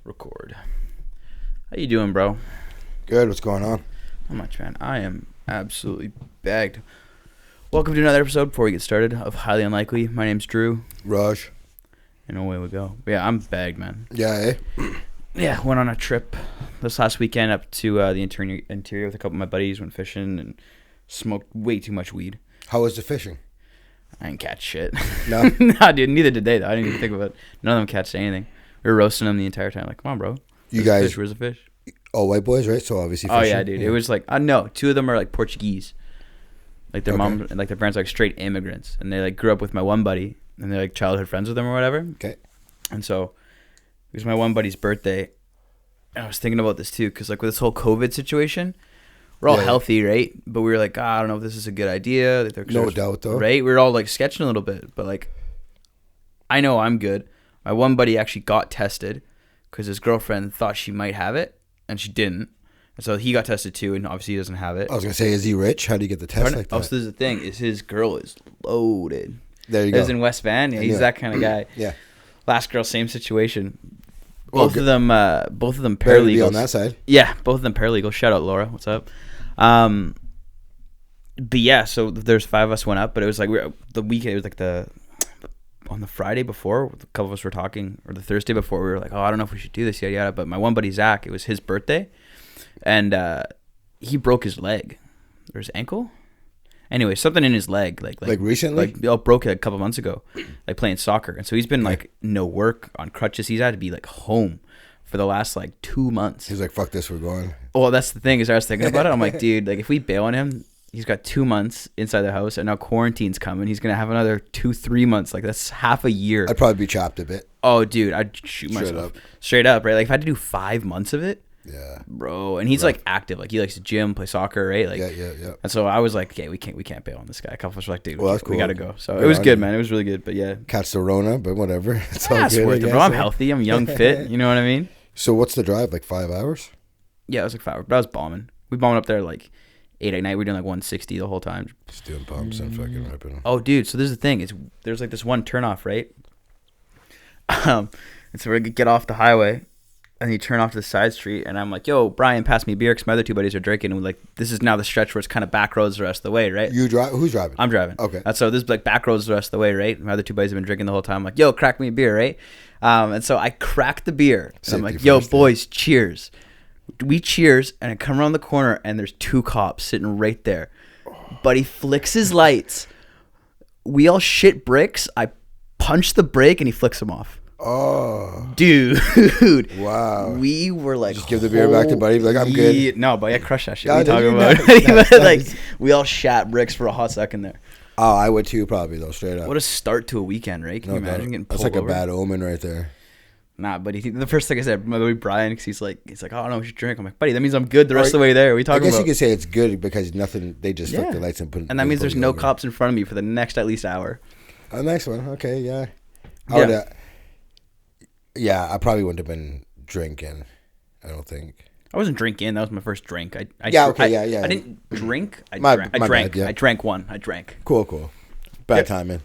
Record. How you doing, bro? Good. What's going on? Not much, man. I am absolutely bagged. Welcome to another episode before we get started of Highly Unlikely. My name's Drew. Raj. And away we go. But yeah, I'm bagged, man. Yeah, Yeah, went on a trip this last weekend up to the interior with a couple of my buddies. Went fishing and smoked way too much weed. How was the fishing? I didn't catch shit. No? Nah, dude, neither did they, though. I didn't even think of it. None of them catch anything. We were roasting them the entire time. Like, come on, bro. Where's the fish? All white boys, right? So obviously fishing. Oh, yeah, dude. Yeah. It was like, no, two of them are like Portuguese. Like their mom, like their parents are like straight immigrants. And they like grew up with my one buddy. And they're like childhood friends with him or whatever. Okay. And so it was my one buddy's birthday. And I was thinking about this too. Because like with this whole COVID situation, we're all healthy, right? But we were like, I don't know if this is a good idea. No doubt, though. Right? We were all like sketching a little bit. But like, I know I'm good. My one buddy actually got tested because his girlfriend thought she might have it, and she didn't. And so he got tested too, and obviously he doesn't have it. I was going to say, is he rich? How do you get the test like that? Also, this is the thing, is his girl is loaded. There you go. Lives in West Van. Yeah, he's that kind of guy. Yeah. Last girl, same situation. Both of them paralegals. Better be on that side. Yeah, both of them paralegals. Shout out, Laura. What's up? But yeah, so there's 5 of us went up, but it was like the weekend. It was like on the Friday before, a couple of us were talking, or the Thursday before, we were like, oh, I don't know if we should do this, yada yada. But my one buddy Zach, it was his birthday, and he broke his leg or his ankle. Anyway, something in his leg, like recently, broke it a couple months ago, like playing soccer, and so he's been like no work, on crutches. He's had to be like home for the last like 2 months. He's like, fuck this, we're going. Well, that's the thing, is I was thinking about it. I'm like, dude, like if we bail on him, he's got 2 months inside the house, and now quarantine's coming. He's gonna have another 2-3 months. Like that's half a year. I'd probably be chopped a bit. Oh, dude, I'd shoot myself straight up, right? Like if I had to do 5 months of it, yeah, bro. And he's like active, like he likes to gym, play soccer, right? Like yeah. And so I was like, okay, we can't bail on this guy. A couple of us were like, dude, well, that's cool. We gotta go. So it was good, man. It was really good. But yeah, catch the Rona, but whatever. It's all it's good, worth it, bro. I'm healthy. I'm young, fit. You know what I mean? So what's the drive? Like 5 hours? Yeah, it was like 5 hours. But I was bombing. We bombed up there like 8 at night. We were doing like 160 the whole time. Just doing pumps and fucking ripping. Oh, dude. So this is the thing. There's like this one turnoff, right? And so we get off the highway, and you turn off to the side street, and I'm like, yo, Brian, pass me a beer, because my other 2 buddies are drinking. And we're like, this is now the stretch where it's kind of back roads the rest of the way, right? You drive? Who's driving? I'm driving. Okay. And so this is like back roads the rest of the way, right? My other 2 buddies have been drinking the whole time. I'm like, yo, crack me a beer, right? And so I cracked the beer. And I'm like, yo, boys, cheers. We cheers, and I come around the corner, and there's 2 cops sitting right there. But he flicks his lights. We all shit bricks. I punch the brake, and he flicks them off. Oh, dude! Wow. We were like, just give the beer back to buddy. Like, I'm good. No, but I crushed that shit. What are you talking about? Nice. Like, we all shat bricks for a hot second there. Oh, I would too, probably though. Straight up. What a start to a weekend, right? Can you imagine getting pulled over? That's like over? a bad omen right there. Nah, but the first thing I said, my buddy Brian, because he's like, oh, I don't know, we should drink. I'm like, buddy, that means I'm good the rest of the way there. What are you talking about? I guess you could say it's good because nothing. They just flick the lights and put. And that means there's no cops in front of me for the next at least hour. A nice one. Okay, yeah. I probably wouldn't have been drinking. I don't think. I wasn't drinking. That was my first drink. I didn't drink. I drank. I drank one. I drank. Cool. Bad timing.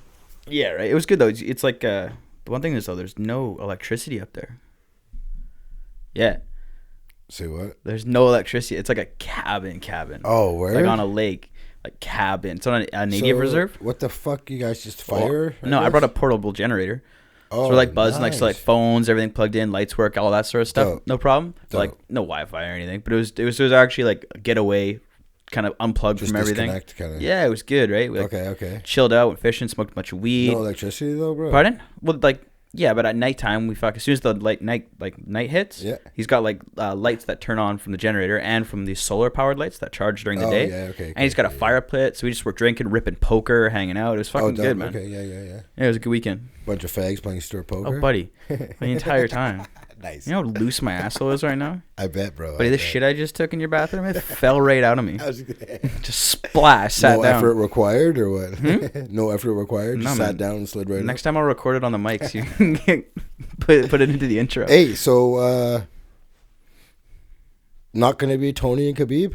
Yeah, right. It was good though. It's like the one thing is though, there's no electricity up there. Yeah. Say what? There's no electricity. It's like a cabin. Oh, where? Like on a lake, like cabin. It's on a native reserve. What the fuck? You guys just fire? No, I brought a portable generator. Oh, so we're like buzzing, nice. Like so like phones, everything plugged in, lights work, all that sort of stuff. Dope. No problem. So like no Wi-Fi or anything, but it was actually like a getaway, kind of unplugged just from everything. Kinda. Yeah, it was good, right? We, like, okay. Chilled out, went fishing, smoked a bunch of weed. No electricity though, bro. Pardon? Well, like yeah, but at nighttime as soon as the night hits, he's got like lights that turn on from the generator and from the solar powered lights that charge during the day. Yeah, okay. And he's got a fire pit, so we just were drinking, ripping poker, hanging out. It was fucking good, man. Okay, yeah. Yeah, it was a good weekend. Bunch of fags playing store poker. Oh, buddy, the entire time. Nice. You know how loose my asshole is right now? I bet, bro. Buddy, this shit I just took in your bathroom, it fell right out of me. Just splash, sat down. No effort required or what? No effort required? Just sat down and slid right Next time I'll record it on the mics. You can put it into the intro. Hey, so not going to be Tony and Khabib?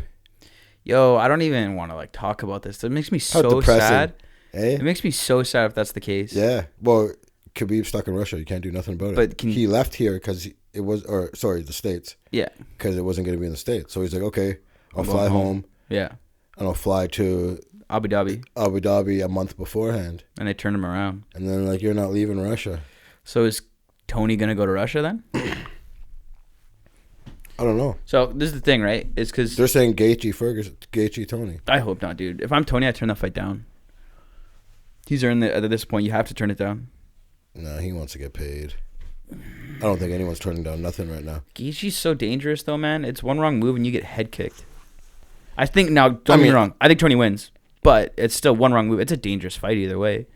Yo, I don't even want to like talk about this. It makes me so sad. Hey? It makes me so sad if that's the case. Yeah. Well, Khabib's stuck in Russia. You can't do nothing about it. But he left here because the States. Yeah. Because it wasn't going to be in the States. So he's like, okay, I'll fly home. Yeah. And I'll fly to Abu Dhabi a month beforehand. And they turned him around. And then like, you're not leaving Russia. So is Tony gonna go to Russia then? I don't know. So this is the thing, right? It's because they're saying Goatee Ferguson, Goatee Tony. I hope not, dude. If I'm Tony, I turn that fight down. He's earned it. At this point, you have to turn it down. No, he wants to get paid. I don't think anyone's turning down nothing right now. Gaethje's so dangerous, though, man. It's one wrong move and you get head kicked. I think now. Don't get me wrong. I think Tony wins, but it's still one wrong move. It's a dangerous fight either way.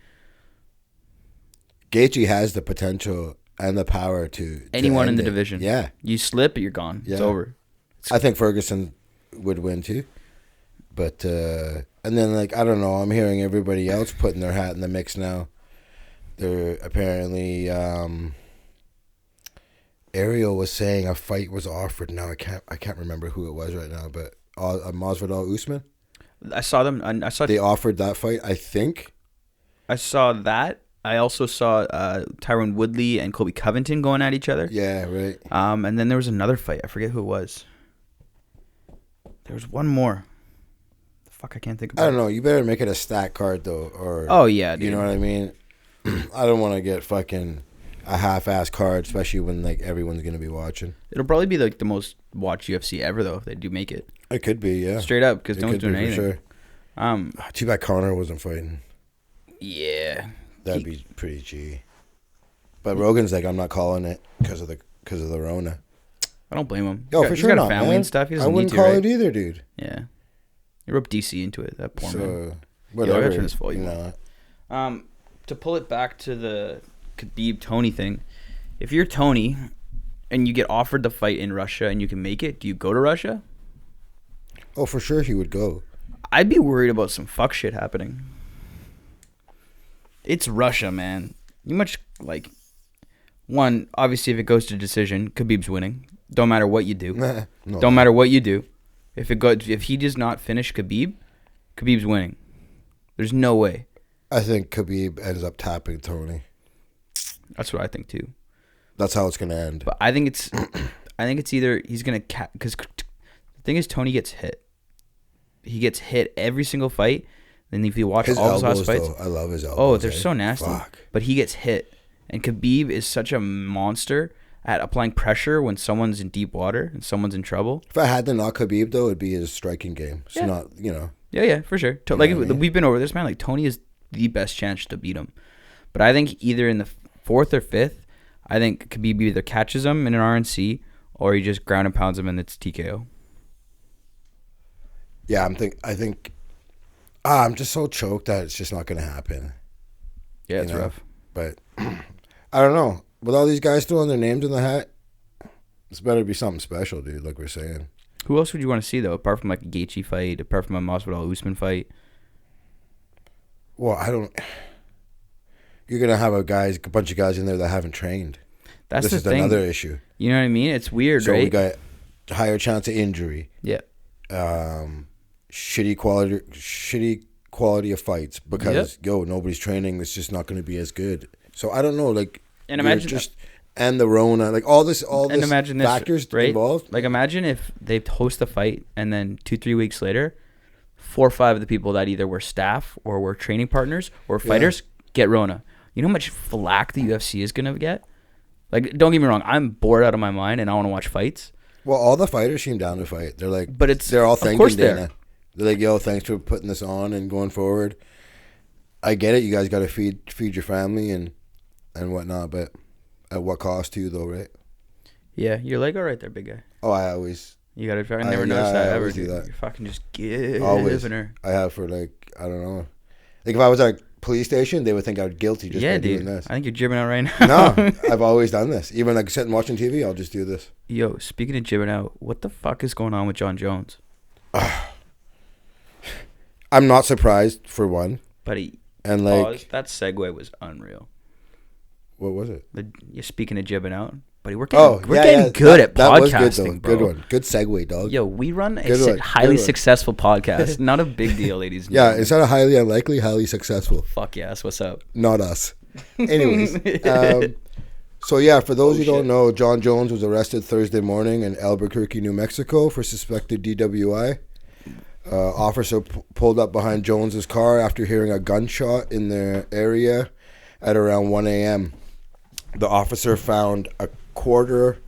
Gaethje has the potential and the power to anyone in the it. division. Yeah, you slip, you're gone. Yeah. It's over. I think Ferguson would win too, but and then like I don't know. I'm hearing everybody else putting their hat in the mix now. They're apparently Ariel was saying a fight was offered. Now I can't remember who it was right now, but Masvidal Usman. I saw them. I saw they offered that fight. I think I saw that. I also saw Tyron Woodley and Colby Covington going at each other. Yeah, right. And then there was another fight. I forget who it was. There was one more. Fuck, I can't think about it. I don't know. You better make it a stat card, though. Or oh, yeah, dude. You know what I mean? I don't want to get fucking a half-ass card, especially when like everyone's going to be watching. It'll probably be like the most watched UFC ever, though, if they do make it. It could be, yeah. Straight up, because no one's doing anything. Sure. Too bad Conor wasn't fighting. Yeah. That'd be pretty G. But Rogan's like, I'm not calling it because of the Rona. I don't blame him. Yo, for sure he's got not, a family man. and stuff. He doesn't I wouldn't need to, call right? it either, dude. Yeah. You roped DC into it, that poor man. Whatever. I gotta turn this volume on. To pull it back to the Khabib Tony thing, if you're Tony and you get offered the fight in Russia and you can make it, do you go to Russia? Oh, for sure he would go. I'd be worried about some fuck shit happening. It's Russia, man. You much like one. Obviously, if it goes to decision, Khabib's winning. Don't matter what you do. Don't matter what you do. If he does not finish Khabib's winning. There's no way. I think Khabib ends up tapping Tony. That's what I think too. That's how it's gonna end. But I think it's either he's gonna because the thing is Tony gets hit. He gets hit every single fight. Then if you watch all his last fights, I love his elbows. Oh, they're so nasty. Fuck. But he gets hit, and Khabib is such a monster at applying pressure when someone's in deep water and someone's in trouble. If I had to knock Khabib, though, it'd be his striking game. It's not, Yeah, for sure. We've been over this, man. Like Tony is the best chance to beat him. But I think either in the fourth or fifth, I think Khabib either catches him in an RNC or he just ground and pounds him and it's TKO. Yeah, I'm just so choked that it's just not going to happen. Yeah, it's rough. But I don't know. With all these guys throwing their names in the hat, it's better be something special, dude, like we're saying. Who else would you want to see, though, apart from like a Gaethje fight, apart from a Masvidal Usman fight? Well, you're going to have a bunch of guys in there that haven't trained. This is thing. Another issue. You know what I mean? It's weird, right? So we got higher chance of injury. Yeah. Shitty quality of fights because nobody's training. It's just not going to be as good. So I don't know, like, and imagine and the Rona, like all this imagine factors right? involved. Like imagine if they host the fight and then 2-3 weeks later, 4 or 5 of the people that either were staff or were training partners or fighters get Rona. You know how much flack the UFC is gonna get? Like, don't get me wrong, I'm bored out of my mind and I want to watch fights. Well, all the fighters seem down to fight. They're like, they're all thanking Dana. They're like, yo, thanks for putting this on and going forward. I get it. You guys got to feed your family and whatnot, but at what cost to you, though, right? Yeah, you're like, all right there, big guy. Oh, I always. You got to try. I never noticed that ever, dude. You're fucking just giving her. I have for, like, I don't know. Like, if I was at a police station, they would think I was guilty just by doing this. I think you're jibbing out right now. No, I've always done this. Even, like, sitting watching TV, I'll just do this. Yo, speaking of jibbing out, what the fuck is going on with Jon Jones? I'm not surprised, for one. But that segue was unreal. What was it? Speaking of jibbing out, buddy, we're getting good at podcasting, that was good, though. Bro. Good one. Good segue, dog. Yo, we run a highly successful podcast. Not a big deal, ladies and gentlemen. Instead of highly unlikely, highly successful. Fuck yes, what's up? Not us. Anyways, So, yeah, for those who don't know, Jon Jones was arrested Thursday morning in Albuquerque, New Mexico for suspected DWI. Officer pulled up behind Jones's car after hearing a gunshot in the area at around 1 a.m. The officer found a quarter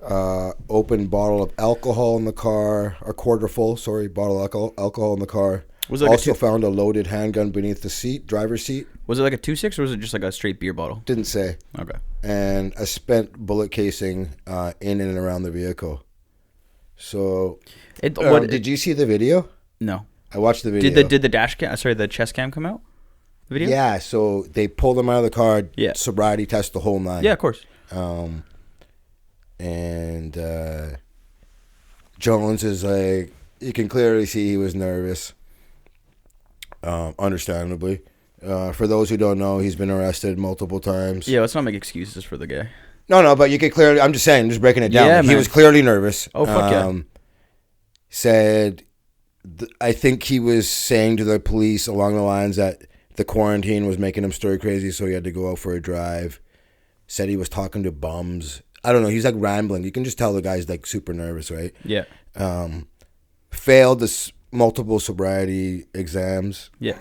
open bottle of alcohol in the car, bottle of alcohol in the car. Was it like also found a loaded handgun beneath the driver's seat. Was it like a 2.6 or was it just like a straight beer bottle? Didn't say. Okay. And a spent bullet casing in and around the vehicle. So, did you see the video? No. I watched the video. Did the the chest cam come out? The video? Yeah, so they pulled him out of the car, sobriety test the whole nine. Yeah, of course. And Jones is like, you can clearly see he was nervous, understandably. For those who don't know, he's been arrested multiple times. Yeah, let's not make excuses for the guy. No, but you could clearly, I'm just saying, just breaking it down. Yeah, he was clearly nervous. Oh, fuck yeah. Said, I think he was saying to the police along the lines that the quarantine was making him stir crazy, so he had to go out for a drive. Said he was talking to bums. I don't know. He's like rambling. You can just tell the guy's like super nervous, right? Yeah. Failed the multiple sobriety exams. Yeah.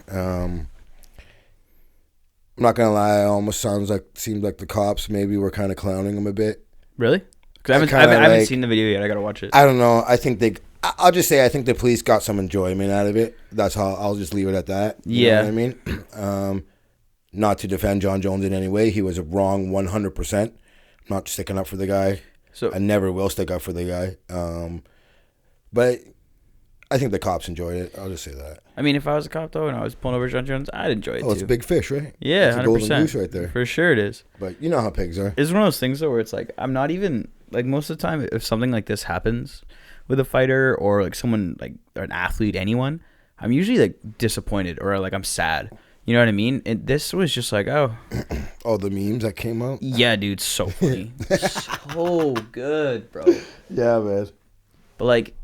I'm not gonna lie. It almost seemed like the cops maybe were kind of clowning him a bit. Really? Because I haven't seen the video yet. I gotta watch it. I don't know. I think I'll just say I think the police got some enjoyment out of it. That's how I'll just leave it at that. You know what I mean? Not to defend Jon Jones in any way. He was wrong 100%. I'm not sticking up for the guy. So I never will stick up for the guy. But I think the cops enjoyed it. I'll just say that. I mean, if I was a cop, though, and I was pulling over Jon Jones, I'd enjoy it, too. It's a big fish, right? Yeah, it's 100%. Golden goose right there. For sure it is. But you know how pigs are. It's one of those things, though, where it's like, I'm not even, like, most of the time, if something like this happens with a fighter or, like, someone, like, or an athlete, anyone, I'm usually, like, disappointed or, like, I'm sad. You know what I mean? And this was just like, oh. Oh, the memes that came out? Yeah, dude, so funny. So good, bro. Yeah, man. But, like,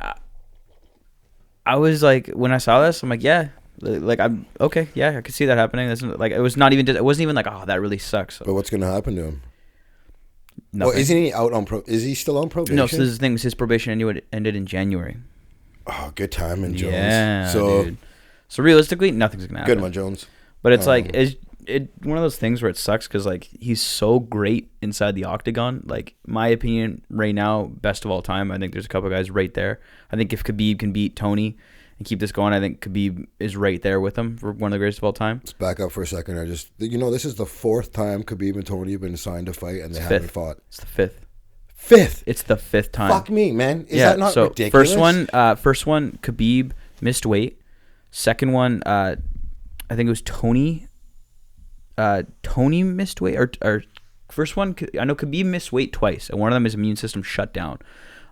I was like, when I saw this, I'm like, yeah, like I'm okay, yeah, I could see that happening. That's like, it wasn't even like, oh, that really sucks. But what's gonna happen to him? Nothing. Well, isn't he out on Is he still on probation? No, so this is the thing. His probation ended in January. Oh, good timing, Jones. Yeah, dude. So realistically, nothing's gonna happen. Good one, Jones. But it's like it one of those things where it sucks because like he's so great inside the octagon. Like my opinion right now, best of all time. I think there's a couple guys right there. I think if Khabib can beat Tony and keep this going, I think Khabib is right there with him for one of the greatest of all time. Let's back up for a second. This is the fourth time Khabib and Tony have been signed to fight and they haven't fought. It's the fifth. Fifth. It's the fifth time. Fuck me, man. Is that not ridiculous? First one, Khabib missed weight. Second one, I think it was Tony. Tony missed weight, or first one, I know Khabib missed weight twice, and one of them his immune system shut down.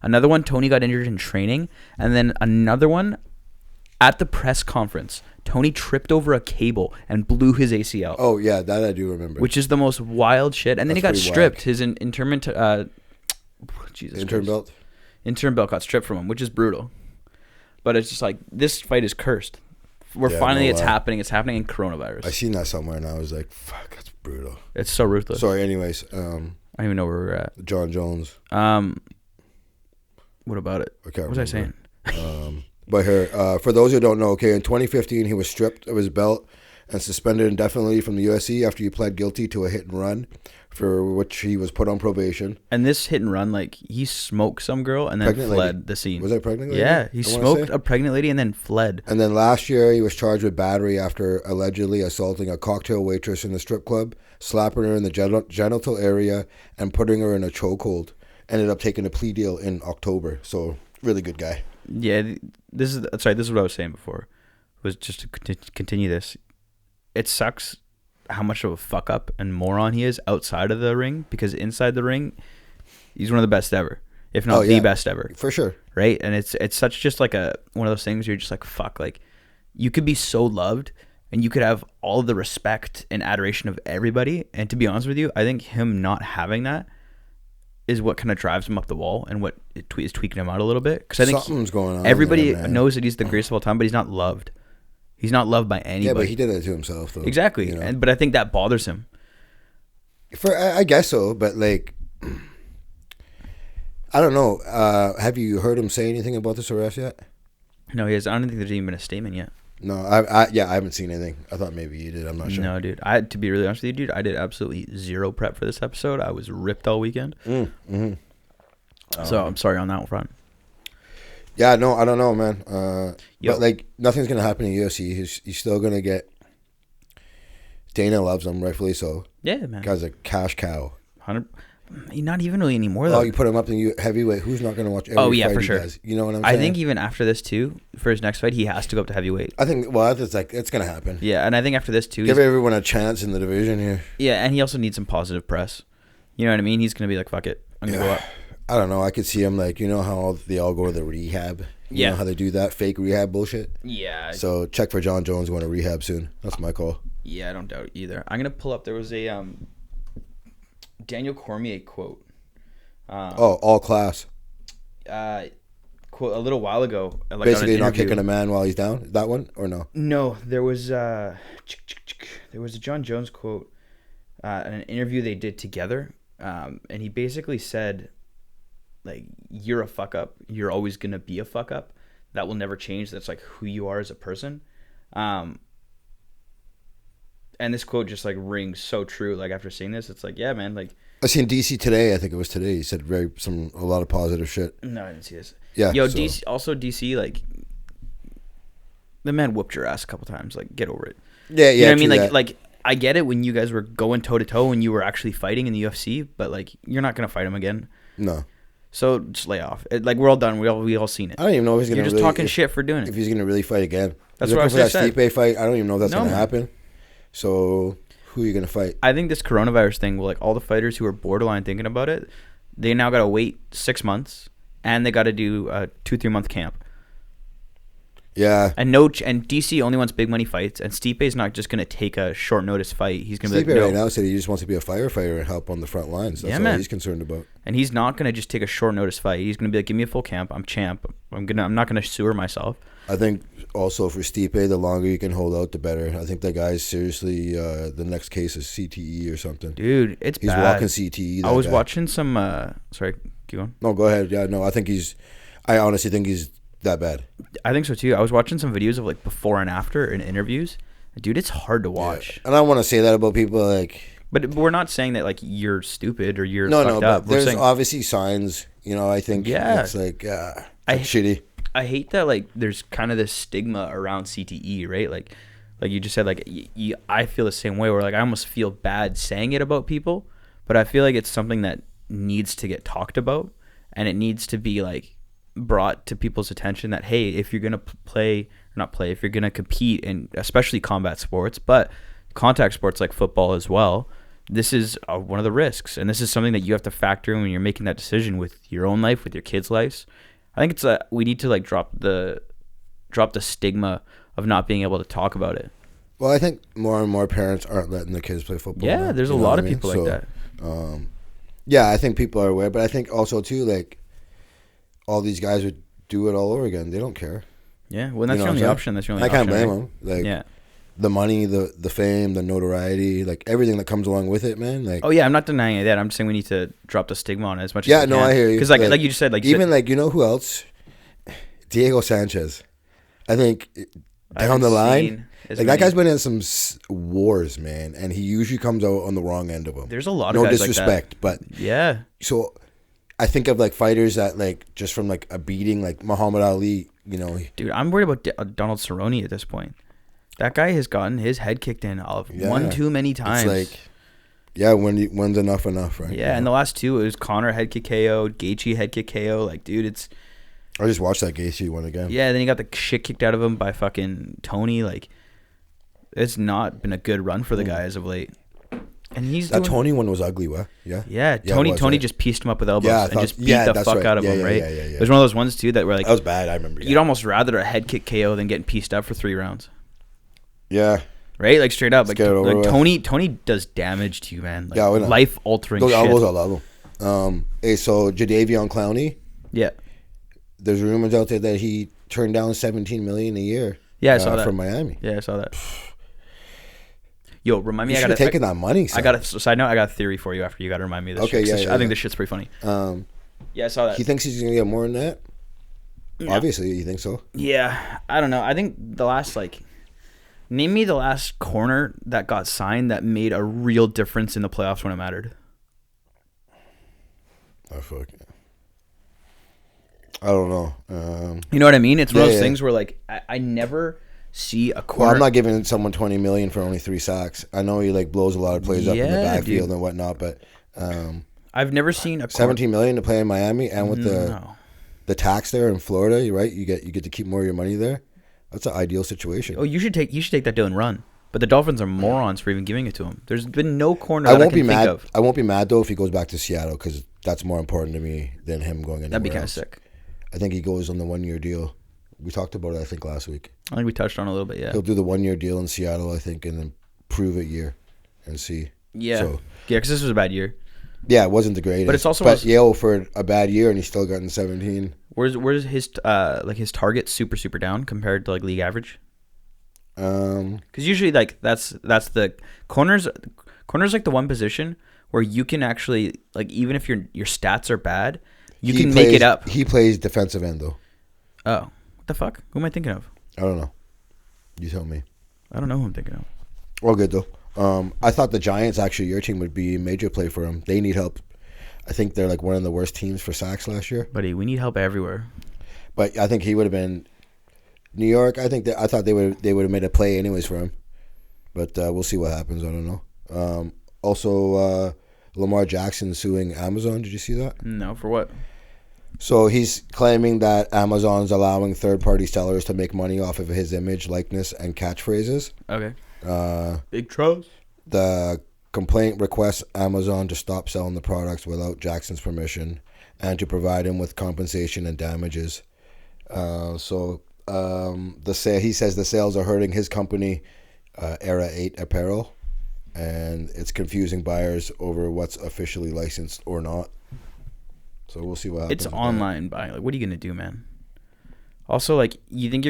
Another one, Tony got injured in training, and then another one, at the press conference, Tony tripped over a cable and blew his ACL. Oh yeah, that I do remember. Which is the most wild shit. And then he got stripped. His internment, intern belt. Intern belt got stripped from him, which is brutal. But it's just like, this fight is cursed. It's happening. It's happening in coronavirus. I seen that somewhere and I was like, "Fuck, that's brutal." It's so ruthless. Sorry. Anyways, I don't even know where we're at. Jon Jones. What about it? What was I saying? But here, for those who don't know, okay, in 2015 he was stripped of his belt and suspended indefinitely from the UFC after he pled guilty to a hit and run, for which he was put on probation. And this hit and run, like, he smoked some girl and then fled the scene. Was that a pregnant lady? Yeah, he smoked a pregnant lady and then fled. And then last year he was charged with battery after allegedly assaulting a cocktail waitress in the strip club, slapping her in the genital area, and putting her in a chokehold. Ended up taking a plea deal in October. So, really good guy. Yeah, this is what I was saying before. Was just to continue this. It sucks how much of a fuck up and moron he is outside of the ring, because inside the ring, he's one of the best ever, if not the best ever, for sure. Right? And it's such just like one of those things where you're just like, fuck, like you could be so loved and you could have all the respect and adoration of everybody. And to be honest with you, I think him not having that is what kind of drives him up the wall and what is tweaking him out a little bit. Because I think something's going on. Everybody knows that he's the greatest of all time, but he's not loved. He's not loved by anybody. Yeah, but he did that to himself, though. Exactly. You know? But I think that bothers him. I guess so, but like, I don't know. Have you heard him say anything about this arrest yet? No, he has. I don't think there's even been a statement yet. No, I haven't seen anything. I thought maybe you did. I'm not sure. No, dude. To be really honest with you, dude, I did absolutely zero prep for this episode. I was ripped all weekend. So I'm sorry on that front. Yeah, no, I don't know, man. But like, nothing's gonna happen in UFC. He's still gonna get. Dana loves him, rightfully so. Yeah, man. Guy's a cash cow. 100. Not even really anymore though. Oh, you put him up in heavyweight. Who's not going to watch every fight for he sure. does? You know what I'm saying? I think even after this too, for his next fight, he has to go up to heavyweight. I think it's going to happen. Yeah, and I think after this too, give everyone a chance in the division here. Yeah, and he also needs some positive press. You know what I mean? He's going to be like, fuck it, I'm going to go up. I don't know. I could see him like, you know how they all go to the rehab. You know how they do that fake rehab bullshit. Yeah. So check for Jon Jones going to rehab soon. That's my call. Yeah, I don't doubt it either. I'm going to pull up. There was a Daniel Cormier quote. All class. Quote a little while ago. Like basically, not kicking a man while he's down. That one or no? No, there was a Jon Jones quote in an interview they did together, and he basically said, like, "You're a fuck up. You're always gonna be a fuck up. That will never change. That's like who you are as a person." And this quote just like rings so true. Like after seeing this, it's like, yeah, man. Like I seen DC today. I think it was today. He said a lot of positive shit. No, I didn't see this. Yeah. Yo, so. DC, like the man whooped your ass a couple times. Like, get over it. Yeah, yeah. You know what I mean? Like I get it when you guys were going toe to toe when you were actually fighting in the UFC, but like you're not gonna fight him again. No. So just lay off. Like we're all done. We all seen it. I don't even know if he's gonna. You're just talking shit for doing it. If he's gonna really fight again. That's what I was for that said. Stipe fight. I don't even know if that's gonna happen. So who are you gonna fight? I think this coronavirus thing will, like, all the fighters who are borderline thinking about it, they now gotta wait 6 months and they gotta do a 2-3 month camp. Yeah. And DC only wants big money fights, and Stipe's not just gonna take a short notice fight. He's gonna Stipe be like, no. right now said he just wants to be a firefighter and help on the front lines. That's all he's concerned about. And he's not gonna just take a short notice fight. He's gonna be like, give me a full camp. I'm champ. I'm not gonna sewer myself. I think also for Stipe, the longer you can hold out, the better. I think that guy's seriously. The next case is CTE or something. Dude, he's bad. Walking CTE. I was watching some. Sorry, keep going. No, go ahead. Yeah, no, I honestly think he's that bad. I think so too. I was watching some videos of like before and after in interviews. Dude, it's hard to watch. Yeah. And I don't want to say that about people like. But we're not saying that like you're stupid or you're fucked up. But there's obviously signs. You know, I think it's like shitty. I hate that like there's kind of this stigma around CTE, right? Like you just said, like I feel the same way where like I almost feel bad saying it about people, but I feel like it's something that needs to get talked about, and it needs to be like brought to people's attention that, hey, if you're gonna if you're gonna compete in especially combat sports, but contact sports like football as well, this is one of the risks, and this is something that you have to factor in when you're making that decision with your own life, with your kids' lives. I think we need to like drop the stigma of not being able to talk about it. Well, I think more and more parents aren't letting their kids play football. Yeah, there's a lot of people like that. Yeah, I think people are aware, but I think also too, like, all these guys would do it all over again. They don't care. Yeah, well, that's your only option. That's your only option. I can't blame them. Like, yeah. The money, the fame, the notoriety, like everything that comes along with it, man. Like, oh yeah, I'm not denying that. I'm just saying we need to drop the stigma on it as much. as we can. I hear you. Because like you just said, like even like, you know who else? Diego Sanchez. I think down the line, like that guy's been in some wars, man, and he usually comes out on the wrong end of them. There's a lot of guys disrespect, like that. But yeah. So I think of like fighters that like just from like a beating, like Muhammad Ali. You know, dude, I'm worried about Donald Cerrone at this point. That guy has gotten his head kicked in one too many times. It's like, yeah, when's enough, right? Yeah, and the last two, it was Conor head kick KO, Gaethje head kick KO. Like, dude, it's... I just watched that Gaethje one again. Yeah, then he got the shit kicked out of him by fucking Tony. Like, it's not been a good run for the guy as of late. And he's Tony one was ugly, what? Yeah? Yeah, Tony just pieced him up with elbows and just beat the fuck out of him, right? It was one of those ones, too, that were like... That was bad, I remember. You'd almost rather a head kick KO than getting pieced up for 3 rounds. Yeah. Right? Like, straight up. Like Tony does damage to you, man. Like, life-altering shit. Those elbows, I love them. Hey, so Jadeveon Clowney? Yeah. There's rumors out there that he turned down $17 million a year. Yeah, I saw that. From Miami. Yeah, I saw that. Yo, remind me. You should have taken that money. Son. I got a side note. I got a theory for you after you got to remind me of this. Okay, shit, I think this shit's pretty funny. Yeah, I saw that. He thinks he's gonna get more than that. Yeah. Obviously, you think so? Yeah, I don't know. I think the last name me the last corner that got signed that made a real difference in the playoffs when it mattered. Oh fuck. I don't know. You know what I mean? It's one of those things where I never see a corner. Well, I'm not giving someone $20 million for only 3 sacks. I know he blows a lot of plays up in the backfield and whatnot, but I've never seen a $17 million to play in Miami and with the tax there in Florida. You're right. You get to keep more of your money there. That's an ideal situation. Oh, you should take that deal and run. But the Dolphins are morons for even giving it to him. There's been no corner I can think of. I won't be mad though if he goes back to Seattle because that's more important to me than him going anywhere. That'd be kind of else. sick. I think he goes on the 1-year deal. We talked about it, I think, last week. I think we touched on it a little bit, yeah. He'll do the 1-year deal in Seattle, I think, and then prove it year and see. Yeah. Yeah, because this was a bad year. Yeah, it wasn't the greatest. But it's also Yale for a bad year, and he's still gotten 17. Where's his his target super down compared to league average? Because usually that's the corners the one position where you can actually even if your stats are bad, you can make it up. He plays defensive end though. Oh, what the fuck? Who am I thinking of? I don't know. You tell me. I don't know who I'm thinking of. All good though. I thought the Giants, actually, your team would be a major play for him. They need help. I think they're one of the worst teams for sacks last year. Buddy, we need help everywhere. But I think he would have been New York. I thought they would have made a play anyways for him. But we'll see what happens. I don't know. Also, Lamar Jackson suing Amazon. Did you see that? No, for what? So he's claiming that Amazon's allowing third-party sellers to make money off of his image, likeness, and catchphrases. Okay. Big trust. The complaint requests Amazon to stop selling the products without Jackson's permission and to provide him with compensation and damages. He says the sales are hurting his company, Era 8 Apparel, and it's confusing buyers over what's officially licensed or not. So we'll see what happens. It's online buying. What are you gonna do, man? Also, you think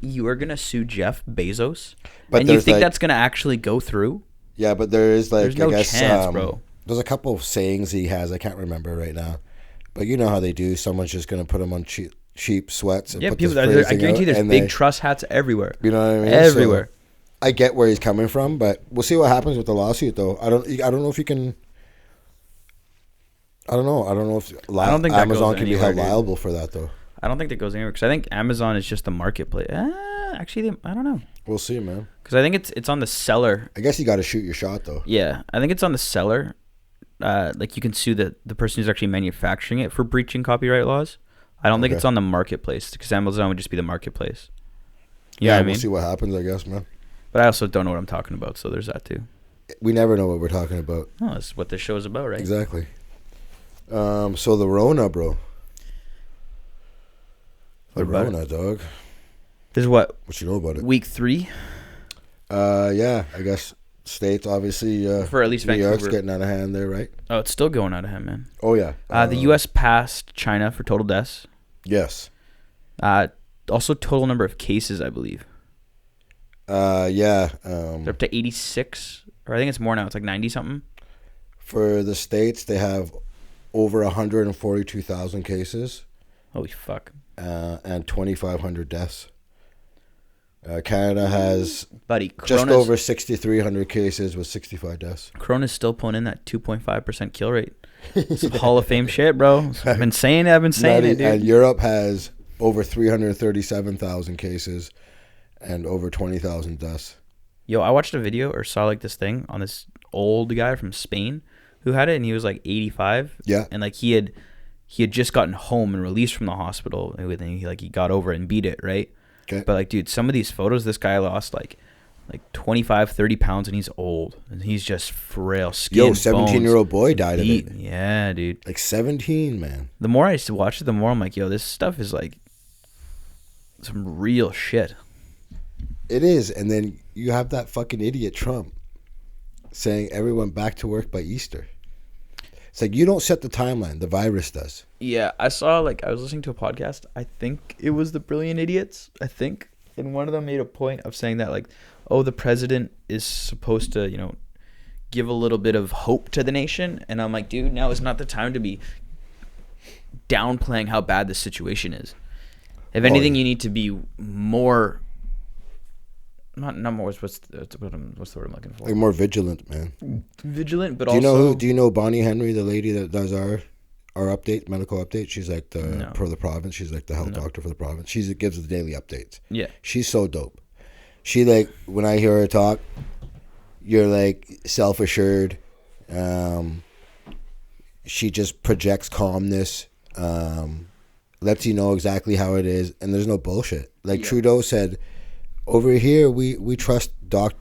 you are gonna sue Jeff Bezos, and you think that's gonna actually go through? Yeah, but there's no chance, bro. There's a couple of sayings he has. I can't remember right now, but you know how they do. Someone's just gonna put them on cheap sweats. And yeah, people. I guarantee there's big trust hats everywhere. You know what I mean? Everywhere. So I get where he's coming from, but we'll see what happens with the lawsuit, though. I don't know if you can. I don't know if Amazon can be held liable for that, though. I don't think that goes anywhere because I think Amazon is just the marketplace. Actually, I don't know. We'll see, man. Because I think it's on the seller. I guess you got to shoot your shot, though. Yeah, I think it's on the seller. You can sue the person who's actually manufacturing it for breaching copyright laws. I don't think it's on the marketplace because Amazon would just be the marketplace. Yeah, we'll see what happens, I guess, man. But I also don't know what I'm talking about, so there's that too. We never know what we're talking about. Oh, that's what this show is about, right? Exactly. So the Rona, bro. The Rona, dog. This is what? What you know about it? Week 3? Yeah, I guess States, obviously. For at least New Vancouver. York's getting out of hand there, right? Oh, it's still going out of hand, man. Oh, yeah. The U.S. passed China for total deaths. Yes. Also total number of cases, I believe. Yeah. They're up to 86, or I think it's more now. It's 90-something. For the States, they have over 142,000 cases. Holy fuck. And 2,500 deaths. Canada has just over 6,300 cases with 65 deaths. Corona's still pulling in that 2.5% kill rate. It's Hall of Fame shit, bro. I've been saying it, dude. And Europe has over 337,000 cases and over 20,000 deaths. Yo, I watched a video or saw this thing on this old guy from Spain who had it, and he was 85. Yeah. And he had just gotten home and released from the hospital, and he got over it and beat it, right? Okay. But dude, some of these photos, this guy lost 25, 30 pounds, and he's old, and he's just frail, skin, 17-year-old boy died of it. Yeah, dude. 17, man. The more I watch it, the more I'm yo, this stuff is some real shit. It is, and then you have that fucking idiot Trump saying everyone back to work by Easter. It's you don't set the timeline. The virus does. Yeah, I saw, I was listening to a podcast. I think it was The Brilliant Idiots, and one of them made a point of saying that, oh, the president is supposed to, give a little bit of hope to the nation. And I'm like, dude, now is not the time to be downplaying how bad the situation is. If anything, you need to be more, not more. What's the word I'm looking for? Like more vigilant, man. Vigilant, but do you know Bonnie Henry, the lady that does our update, medical update? She's like for the province. She's like the health doctor for the province. She gives the daily updates. Yeah, she's so dope. She like when I hear her talk, you're like self-assured. She just projects calmness. Lets you know exactly how it is, and there's no bullshit. Like Trudeau said, over here we trust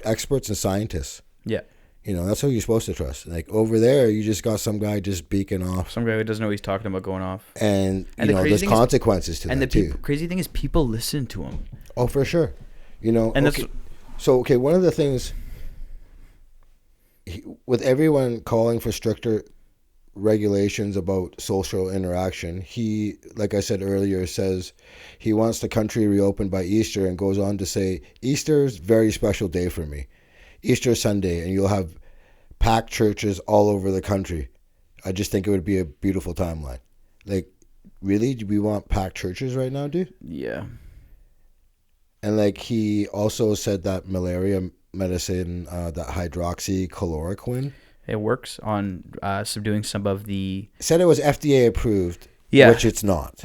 experts and scientists. Yeah, that's who you're supposed to trust. Like over there, you just got some guy just beaking off. Some guy who doesn't know what he's talking about going off. And there's consequences to that too. And the crazy thing is, people listen to him. Oh, for sure. And okay. One of the things with everyone calling for stricter regulations about social interaction, he, like I said earlier, says he wants the country reopened by Easter, and goes on to say, Easter's a very special day for me. Easter Sunday, and you'll have packed churches all over the country. I just think it would be a beautiful timeline. Like, really? Do we want packed churches right now, dude? Yeah. And like he also said that malaria medicine, that hydroxychloroquine, it works on subduing some of the... Said it was FDA approved, which it's not.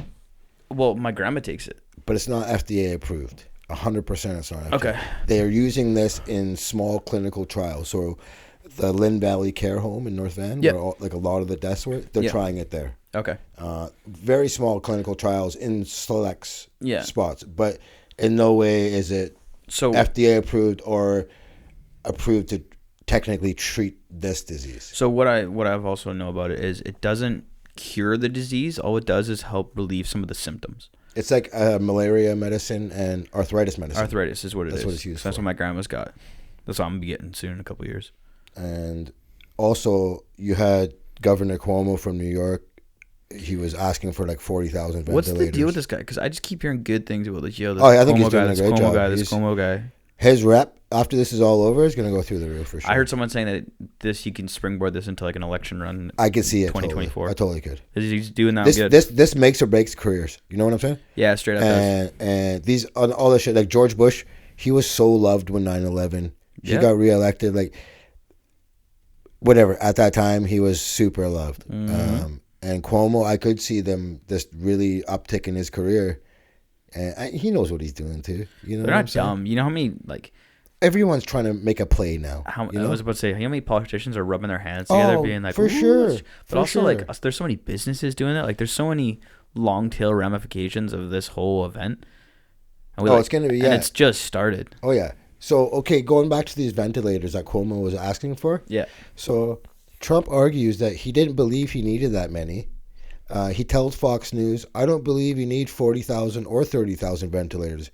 Well, my grandma takes it. But it's not FDA approved. 100% it's not FDA. Okay. They are using this in small clinical trials. So the Lynn Valley Care Home in North Van, where a lot of the deaths were, they're trying it there. Okay. Very small clinical trials in select spots. But in no way is it FDA approved or approved to technically treat this disease. So what I've also know about it is it doesn't cure the disease. All it does is help relieve some of the symptoms. It's like malaria medicine and arthritis medicine. Arthritis is what it is. That's what it's used for. That's what my grandma's got. That's what I'm gonna be getting soon in a couple of years. And also, you had Governor Cuomo from New York. He was asking for like 40,000 ventilators. What's the deal with this guy? Because I just keep hearing good things about this. I think he's doing a great job. This Cuomo guy. His rep, after this is all over, is going to go through the roof for sure. I heard someone saying that he can springboard this into like an election run. I could see it. 2024. I totally could. He's doing that good. This makes or breaks careers. You know what I'm saying? Yeah, straight up. And these all this shit, like George Bush, he was so loved when 9/11. He got reelected. Like whatever, at that time he was super loved. Mm-hmm. And Cuomo, I could see them just really uptick in his career. And he knows what he's doing too. You know, they're not dumb. You know how many everyone's trying to make a play now. I was about to say, how many politicians are rubbing their hands together, being like, for sure. But also, like, there's so many businesses doing that. Like, there's so many long tail ramifications of this whole event. It's gonna be, and it's just started. Oh yeah. So going back to these ventilators that Cuomo was asking for. Yeah. So Trump argues that he didn't believe he needed that many. He tells Fox News, I don't believe you need 40,000 or 30,000 ventilators.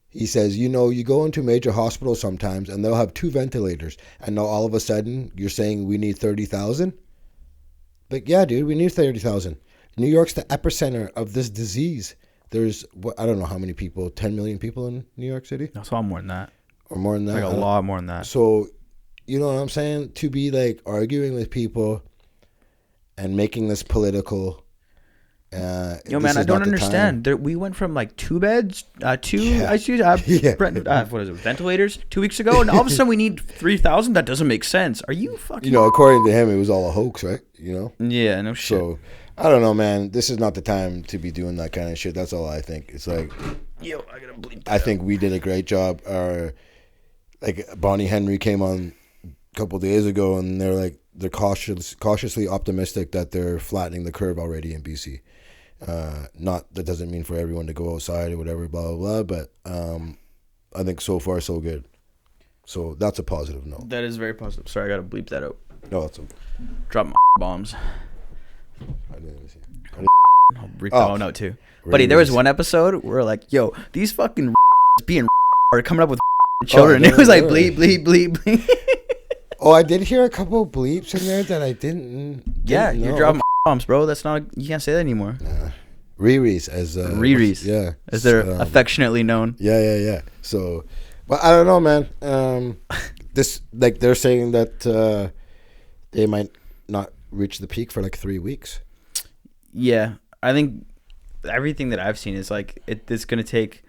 He says, you go into major hospitals sometimes and they'll have 2 ventilators. And now all of a sudden you're saying we need 30,000? But yeah, dude, we need 30,000. New York's the epicenter of this disease. There's, I don't know how many people, 10 million people in New York City? That's a lot more than that. Or more than that? Like a lot more than that. So, you know what I'm saying? To be like arguing with people and making this political. Man, I don't understand. We went from like 2 beds, 2 ICUs, what is it, ventilators 2 weeks ago, and all of a sudden we need 3,000. That doesn't make sense. Are you fucking? According to him, it was all a hoax, right? Yeah, no shit. So I don't know, man. This is not the time to be doing that kind of shit. That's all I think. It's like, I gotta bleep. I think we did a great job. Like Bonnie Henry came on a couple of days ago, and they're cautiously optimistic that they're flattening the curve already in BC. Not that doesn't mean for everyone to go outside or whatever, blah blah blah. But I think so far so good. So that's a positive note. That is very positive. Sorry, I gotta bleep that out. No, that's okay. Drop my bombs. I didn't see. I'll bleep that one out too. Buddy, there was one episode where like, yo, these fucking being are coming up with children. It was like bleep, bleep, bleep, bleep. I did hear a couple bleeps in there that I didn't Yeah, know. you're dropping bombs, bro. That's not. You can't say that anymore. Riri's as Riri's. Yeah, as they're affectionately known. Yeah. So, But I don't know, man. This like they're saying that they might not reach the peak for like 3 weeks. Yeah, I think everything that I've seen is like it's going to take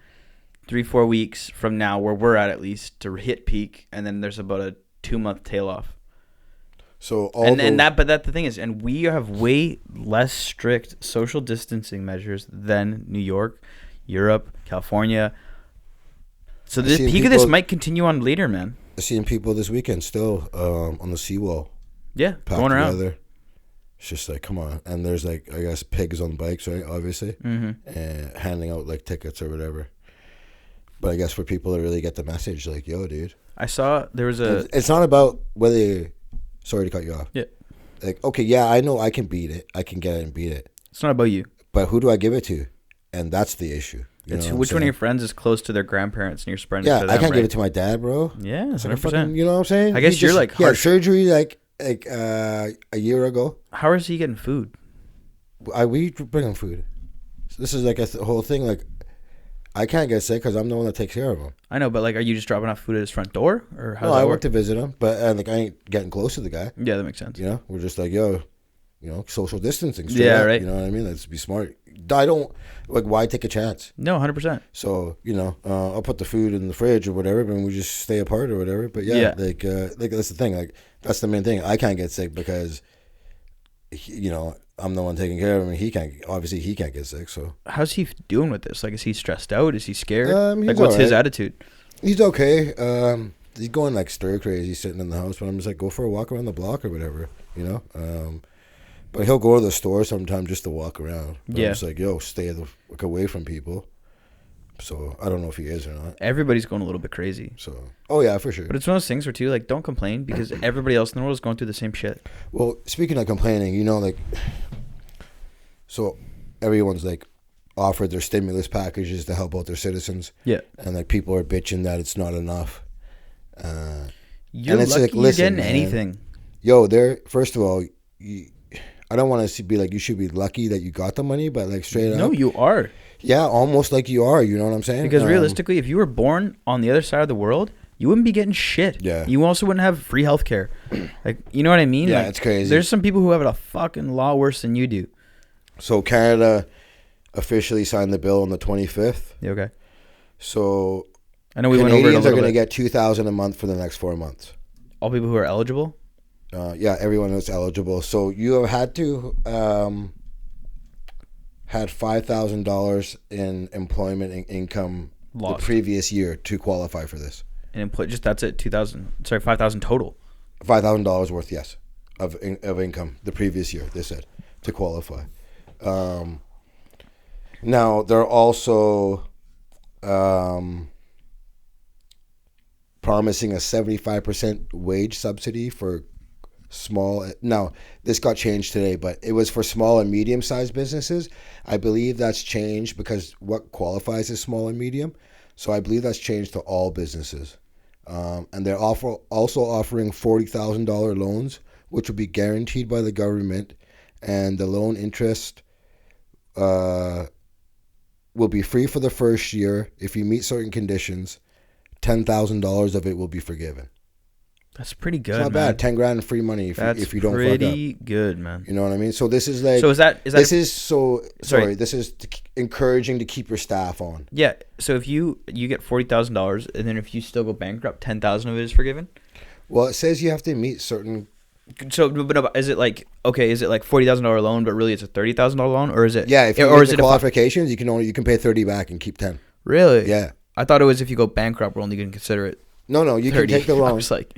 3-4 weeks from now, where we're at least, to hit peak, and then there's about a 2-month tail off. So but the thing is, and we have way less strict social distancing measures than New York, Europe, California. So the peak of this might continue on later, man. I've seen people this weekend still on the seawall. Yeah, going around. Together. It's just like, come on. And there's like, I guess, pigs on bikes, right? Obviously. Mm-hmm. And handing out like tickets or whatever. But I guess for people to really get the message, like, yo, dude. I saw there was a... It's not about whether you... Sorry to cut you off. Yeah. Like, okay, yeah, I know I can beat it. I can get it and beat it. It's not about you. But who do I give it to? And that's the issue. It's which one of your friends is close to their grandparents and you're spreading it to them, I can't right? give it to my dad, bro. Yeah, 100%. You know what I'm saying? I guess you're like... He had surgery like a year ago. How is he getting food? We bring him food. So this is like a whole thing. Like, I can't get sick because I'm the one that takes care of him. I know, but like, are you just dropping off food at his front door, or how? No, I went to visit him, but like I ain't getting close to the guy. Yeah, that makes sense. You know, we're just like, yo, social distancing. Yeah, up, right. You know what I mean? Let's be smart. I don't like why take a chance. No, 100%. So I'll put the food in the fridge or whatever, but we just stay apart or whatever. But like that's the thing. Like that's the main thing. I can't get sick because, I'm the one taking care of him. He can't get sick. So how's he doing with this? Like, is he stressed out? Is he scared? Like, what's his attitude? He's okay. He's going like stir crazy, sitting in the house. But I'm just like, go for a walk around the block or whatever, But he'll go to the store sometime just to walk around. But I'm just like, yo, stay away from people. So I don't know if he is or not. Everybody's going a little bit crazy. So, oh yeah, for sure. But it's one of those things where too, like, don't complain because everybody else in the world is going through the same shit. Well, speaking of complaining, so everyone's like offered their stimulus packages to help out their citizens. Yeah. And like people are bitching that it's not enough. You're lucky like, you're getting anything. Yo, first of all, I don't want to be like you should be lucky that you got the money, but like straight up. No, you are. Yeah, almost like you are. You know what I'm saying? Because realistically, if you were born on the other side of the world, you wouldn't be getting shit. Yeah. You also wouldn't have free healthcare. Like, you know what I mean? Yeah, like, it's crazy. There's some people who have it a fucking lot worse than you do. So Canada officially signed the bill on the 25th. Yeah, okay. So I know we went over it a Canadians are little going to bit. get $2,000 a month for the next 4 months. All people who are eligible? Yeah, everyone is eligible. So you have had to had $5,000 in employment and income the previous year to qualify for this. And just that's it, $5,000 total. $5,000 worth, yes, of income the previous year. They said to qualify. Now they're also promising a 75% wage subsidy for small. Now this got changed today, but it was for small and medium-sized businesses. I believe that's changed because what qualifies as small and medium. So I believe that's changed to all businesses. And they're also offering $40,000 loans, which will be guaranteed by the government, and the loan interest will be free for the first year. If you meet certain conditions, $10,000 of it will be forgiven. That's pretty good. It's not bad. $10,000 in free money if you don't fuck up. That's pretty good, man. You know what I mean? So this is like. So is that? This is encouraging to keep your staff on. Yeah. So if you get $40,000, and then if you still go bankrupt, $10,000 of it is forgiven. Well, it says you have to meet certain. So, but is it like Is it like $40,000 loan, but really it's a $30,000 loan, or is it? Yeah. If you meet the qualifications, you can pay 30 back and keep 10. Really? Yeah. I thought it was if you go bankrupt, we're only going to consider it. No, you 30. Can take the loan. I was like,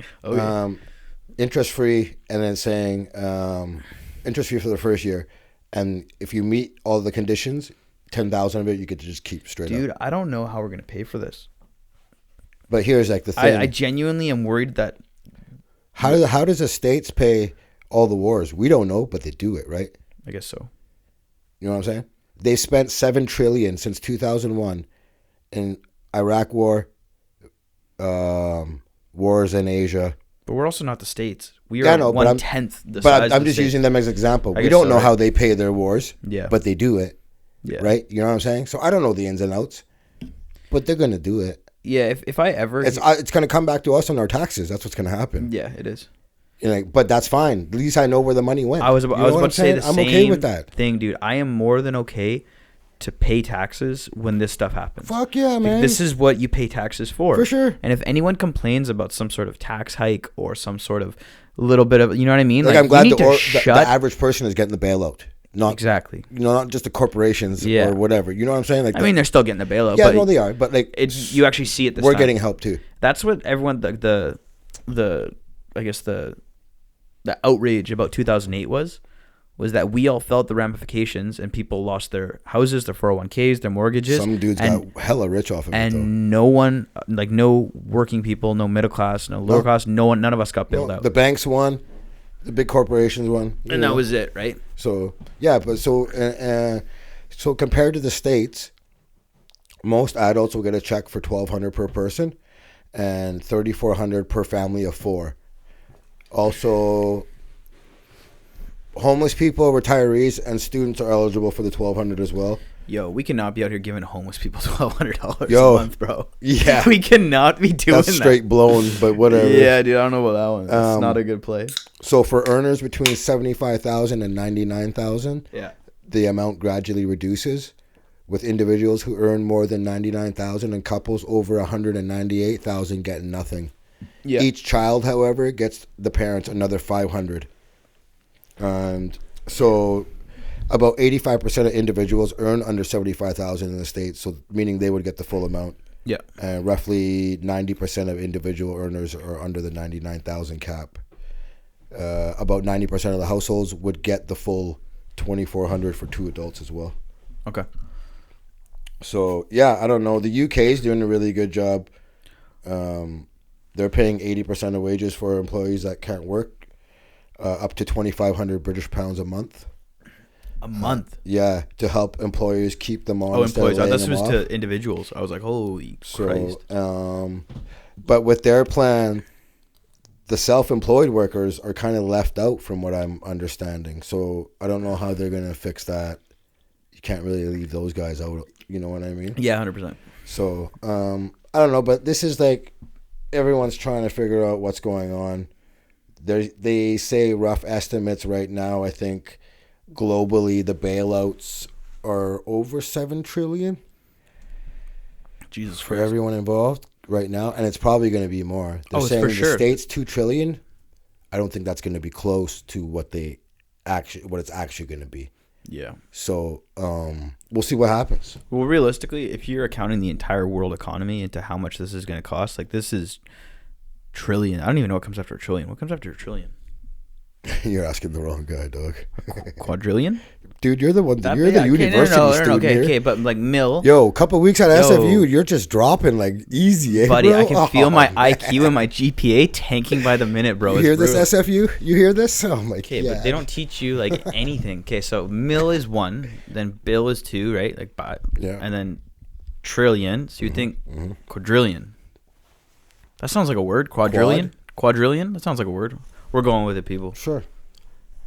interest free, and then saying interest free for the first year, and if you meet all the conditions, $10,000 of it you could just keep straight up. Dude, I don't know how we're gonna pay for this. But here's like the thing. I genuinely am worried that. How does the states pay all the wars? We don't know, but they do it, right? I guess so. You know what I'm saying? They spent $7 trillion since 2001 in Iraq war. Wars in Asia, but we're also not the states. We are 1/10 the size. But I'm just using them as an example. We don't know how they pay their wars, but they do it, right? You know what I'm saying? So I don't know the ins and outs, but they're gonna do it. Yeah, if I ever... It's going to come back to us on our taxes. That's what's going to happen. Yeah, it is. But that's fine. At least I know where the money went. I was about to say the same okay with that thing, dude. I am more than okay to pay taxes when this stuff happens. Fuck yeah, man. This is what you pay taxes for. For sure. And if anyone complains about some sort of tax hike or some sort of little bit of, you know what I mean? Like I'm glad the average person is getting the bailout. Not exactly. Not just the corporations or whatever. You know what I'm saying? Like I mean, they're still getting the bailout. Yeah, no, they are. But like, you actually see it this we're time. getting help too. That's what everyone, the I guess the outrage about 2008 was that we all felt the ramifications and people lost their houses, their 401ks, their mortgages. Some dudes got hella rich off of it, and no one, like no working people, no middle class, no lower class, none of us got bailed out. The banks won, the big corporations won, and that was it, right? So yeah, but so compared to the States, most adults will get a check for $1,200 per person, and $3,400 per family of 4. Also, homeless people, retirees, and students are eligible for the $1,200 as well. Yo, we cannot be out here giving homeless people $1,200 a month, bro. Yeah, we cannot be doing that. That's straight blown, but whatever. Yeah, dude, I don't know about that one. It's not a good play. So for earners between $75,000 and $99,000, the amount gradually reduces. With individuals who earn more than $99,000 and couples over $198,000 getting nothing. Yeah. Each child, however, gets the parents another $500. And so about 85% of individuals earn under $75,000 in the States, so meaning they would get the full amount. Yeah. And roughly 90% of individual earners are under the $99,000 cap. About 90% of the households would get the full $2,400 for 2 adults as well. Okay. So, yeah, I don't know. The UK is doing a really good job. They're paying 80% of wages for employees that can't work, up to 2,500 British pounds a month. A month? Yeah, to help employers keep them on. Oh, employees. I thought this was to individuals. I was like, holy Christ. But with their plan, the self-employed workers are kind of left out from what I'm understanding. So I don't know how they're going to fix that. You can't really leave those guys out. You know what I mean? Yeah, 100%. So, I don't know, but this is like everyone's trying to figure out what's going on. They say rough estimates right now, I think globally the bailouts are over $7 trillion. Jesus for Christ. Everyone involved right now, and it's probably going to be more. They're saying for sure. The States $2 trillion. I don't think that's going to be close to what it's actually going to be. Yeah. So we'll see what happens. Well, realistically, if you're accounting the entire world economy into how much this is going to cost, like this is trillion. I don't even know what comes after a trillion. What comes after a trillion? You're asking the wrong guy, dog. Quadrillion? Dude, you're the one. You're the university student here. Okay, but like mil. Yo, a couple weeks at SFU, you're just dropping like easy, buddy. Bro? I can feel my IQ and my GPA tanking by the minute, bro. You hear this, SFU? You hear this? Oh my god. Okay, but they don't teach you like anything. Okay, so mil is 1, then bill is 2, right? Like, and then trillion. So you think quadrillion. That sounds like a word. Quadrillion. Quadrillion. That sounds like a word. We're going with it, people. Sure.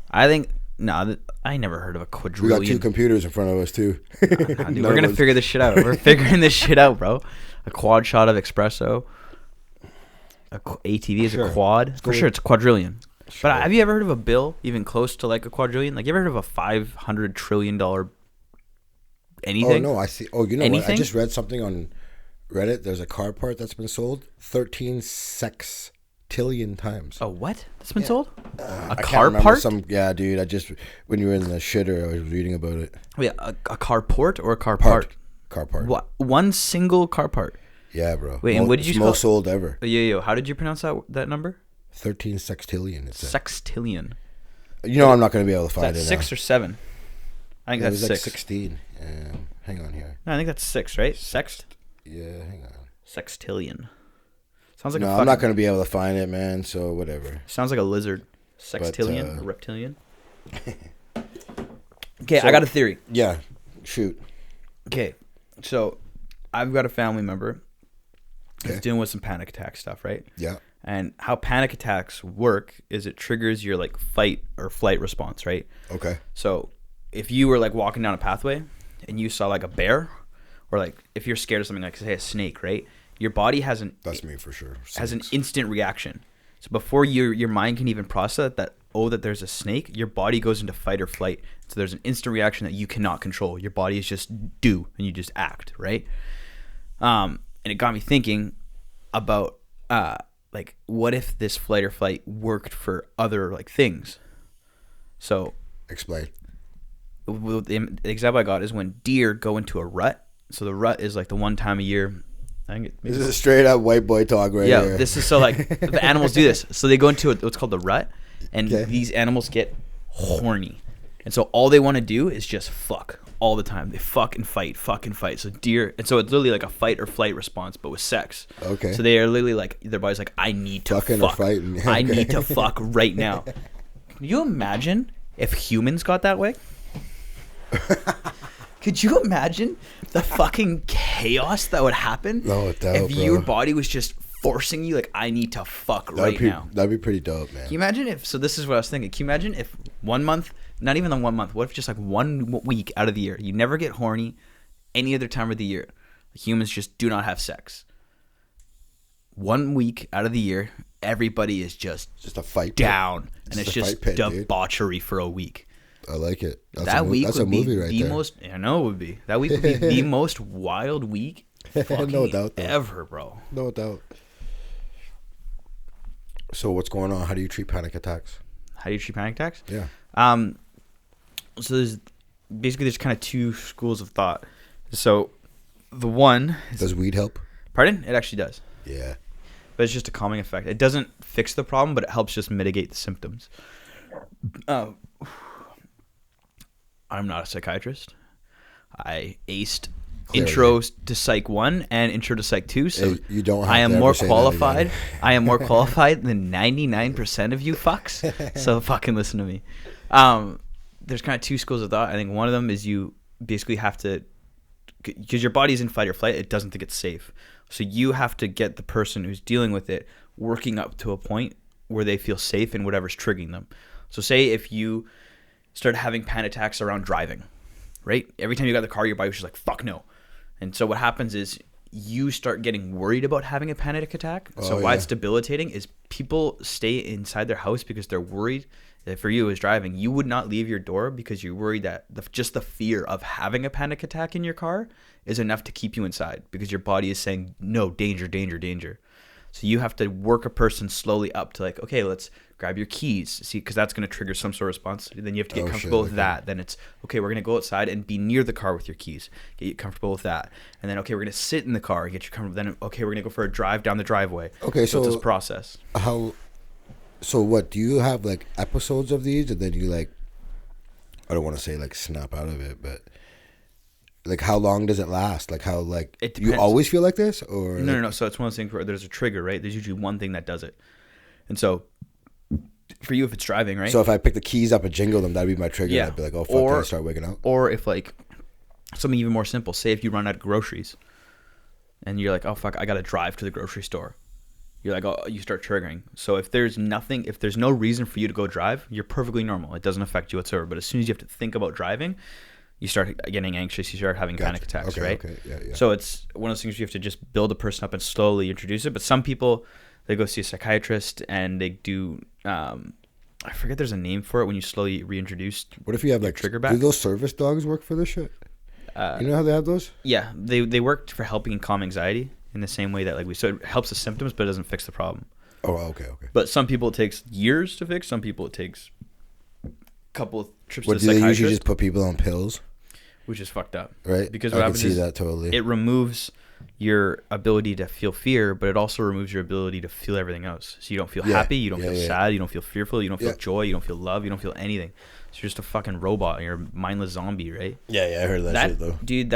I think. No, I never heard of a quadrillion. We got 2 computers in front of us, too. Dude, we're going to figure this shit out. We're figuring this shit out, bro. A quad shot of espresso. ATV is a quad. For sure, it's a quadrillion. Sure. But have you ever heard of a bill even close to like a quadrillion? Like, you ever heard of a $500 trillion anything? Oh, no, I see. Oh, you know anything? What? I just read something on Reddit. There's a car part that's been sold 13 sextillion times. Oh, what? That's been sold? A car part? Yeah, dude. When you were in the shitter, I was reading about it. Wait, a car port or a car part? Car part. What? One single car part? Yeah, bro. Wait, and what did you call? Most sold ever. Yo, how did you pronounce that number? 13 sextillion. Sextillion. You know I'm not going to be able to find it. That's 6 or 7. I think that's 6. Like 16. Hang on here. No, I think that's 6, right? Sext? Yeah, hang on. Sextillion. Sounds like I'm not going to be able to find it, man, so whatever. Sounds like a lizard. Sextillion or reptilian. Okay, I got a theory. Yeah, shoot. Okay, so I've got a family member that's dealing with some panic attack stuff, right? Yeah. And how panic attacks work is it triggers your like fight or flight response, right? Okay. So if you were like walking down a pathway and you saw like a bear, or like if you're scared of something like say a snake, right? your body has that's me for sure. Has an instant reaction. So before your mind can even process that there's a snake, your body goes into fight or flight. So there's an instant reaction that you cannot control. Your body is just do, and you just act, right? And it got me thinking about like, what if this flight or flight worked for other like things? So explain. The example I got is when deer go into a rut. So the rut is like the one time a year. This is a straight up white boy talk right here. Yeah, this is so like the animals do this. So they go into what's called the rut, and these animals get horny. And so all they want to do is just fuck all the time. They fuck and fight. So deer, and so it's literally like a fight or flight response, but with sex. Okay. So they are literally like, their body's like, I need to fucking fuck. Or fighting. Okay. I need to fuck right now. Can you imagine if humans got that way? Could you imagine the fucking chaos that would happen if your body was just forcing you, like, I need to fuck now? That'd be pretty dope, man. Can you imagine if, so this is what I was thinking, can you imagine if 1 month, not even the 1 month, what if just like 1 week out of the year, you never get horny any other time of the year, humans just do not have sex. 1 week out of the year, everybody is just a fight down, and it's just debauchery for a week. I like it. That's a movie right there. I know it would be. That week would be the most wild week no doubt, ever, bro. No doubt. So what's going on? How do you treat panic attacks? Yeah. So there's kind of two schools of thought. So the one does weed help? Pardon? It actually does. Yeah. But it's just a calming effect. It doesn't fix the problem, but it helps just mitigate the symptoms. I'm not a psychiatrist. I aced Intro to Psych 1 and Intro to Psych 2, so you don't have I am more qualified. I am more qualified than 99% of you fucks. So fucking listen to me. There's kind of two schools of thought. I think one of them is you basically have to, because your body's in fight or flight, it doesn't think it's safe. So you have to get the person who's dealing with it working up to a point where they feel safe in whatever's triggering them. So say if you start having panic attacks around driving, right? Every time you got in the car, your body was just like, fuck no. And so what happens is you start getting worried about having a panic attack. So why it's debilitating is people stay inside their house because they're worried that for you as driving, you would not leave your door because you're worried that just the fear of having a panic attack in your car is enough to keep you inside because your body is saying, no, danger, danger, danger. So you have to work a person slowly up to like, okay, let's grab your keys, see, because that's going to trigger some sort of response. Then you have to get comfortable with that. Then it's, okay, we're going to go outside and be near the car with your keys. Get you comfortable with that. And then, okay, we're going to sit in the car, get you comfortable. Then, okay, we're going to go for a drive down the driveway. Okay, so it's this process. So what, do you have like episodes of these and then you like, I don't want to say like snap out of it, but like how long does it last? Like how, like, you always feel like this or? No. So it's one of those things where there's a trigger, right? There's usually one thing that does it. And so for you, if it's driving, right? So if I pick the keys up and jingle them, that'd be my trigger. Yeah. I'd be like, oh, fuck, I start waking up. Or if like something even more simple, say if you run out of groceries and you're like, oh, fuck, I got to drive to the grocery store. You're like, oh, you start triggering. So if there's no reason for you to go drive, you're perfectly normal. It doesn't affect you whatsoever. But as soon as you have to think about driving, you start getting anxious. You start having panic attacks, right? Okay, yeah. So it's one of those things you have to just build a person up and slowly introduce it. But some people, they go see a psychiatrist and they do, I forget there's a name for it when you slowly reintroduce. What if you have like trigger back? Do those service dogs work for this shit? You know how they have those? Yeah, they work for helping and calm anxiety in the same way that so it helps the symptoms, but it doesn't fix the problem. Oh, okay. But some people it takes years to fix. Some people it takes a couple of trips to the psychiatrist. Do they usually just put people on pills? Which is fucked up. Right. Because what happens is that totally. It removes your ability to feel fear, but it also removes your ability to feel everything else. So you don't feel happy, you don't feel sad, you don't feel fearful, you don't feel joy, you don't feel love, you don't feel anything. So you're just a fucking robot. You're a mindless zombie, right? Yeah, I heard that shit though. Dude,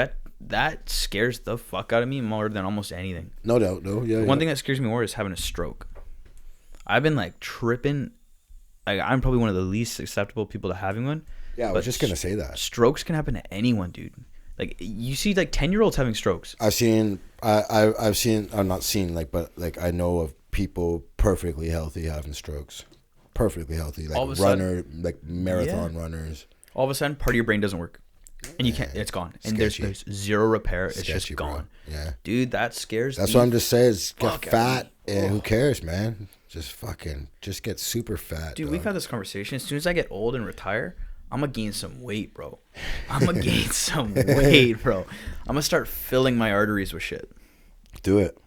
that scares the fuck out of me more than almost anything. No doubt, no. Yeah. One thing that scares me more is having a stroke. I've been like tripping. Like, I'm probably one of the least susceptible people to having one. Yeah, I was just gonna say that. Strokes can happen to anyone, dude. Like, you see like 10-year-olds having strokes. I've seen. I'm not seen like, but like I know of people perfectly healthy having strokes. Perfectly healthy, like marathon runners. All of a sudden, part of your brain doesn't work. And you can't. It's gone. And there's zero repair. It's just gone. Bro. Yeah, dude, that scares. That's what I'm just saying. Is get fat, and who cares, man? Just get super fat. Dude, we've had this conversation. As soon as I get old and retire, I'm gonna gain some weight, bro. I'm gonna gain some weight, bro. I'm gonna start filling my arteries with shit. Do it.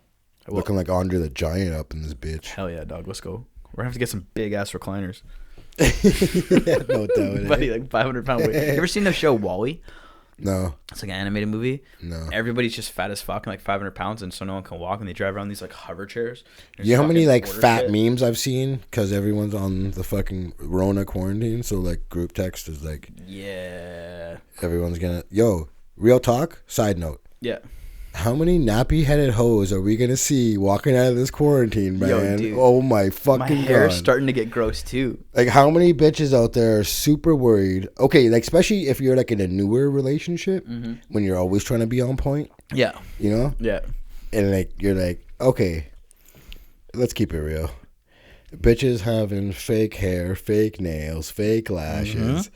Looking like Andre the Giant up in this bitch. Hell yeah, dog. Let's go. We're gonna have to get some big ass recliners. Yeah, no doubt. Buddy, like 500-pound weight. You ever seen the show WALL-E? No. It's like an animated movie. No. Everybody's just fat as fuck and like 500 pounds, and so no one can walk, and they drive around these like hover chairs. You know how many like fat memes I've seen because everyone's on the fucking Rona quarantine? So like group text is like, yeah, everyone's gonna real talk. Side note. Yeah. How many nappy-headed hoes are we gonna see walking out of this quarantine, man? Dude, oh my fucking god! My hair's starting to get gross too. Like, how many bitches out there are super worried? Okay, like especially if you're like in a newer relationship, when you're always trying to be on point. Yeah. You know. Yeah. And like you're like, okay, let's keep it real. Bitches having fake hair, fake nails, fake lashes.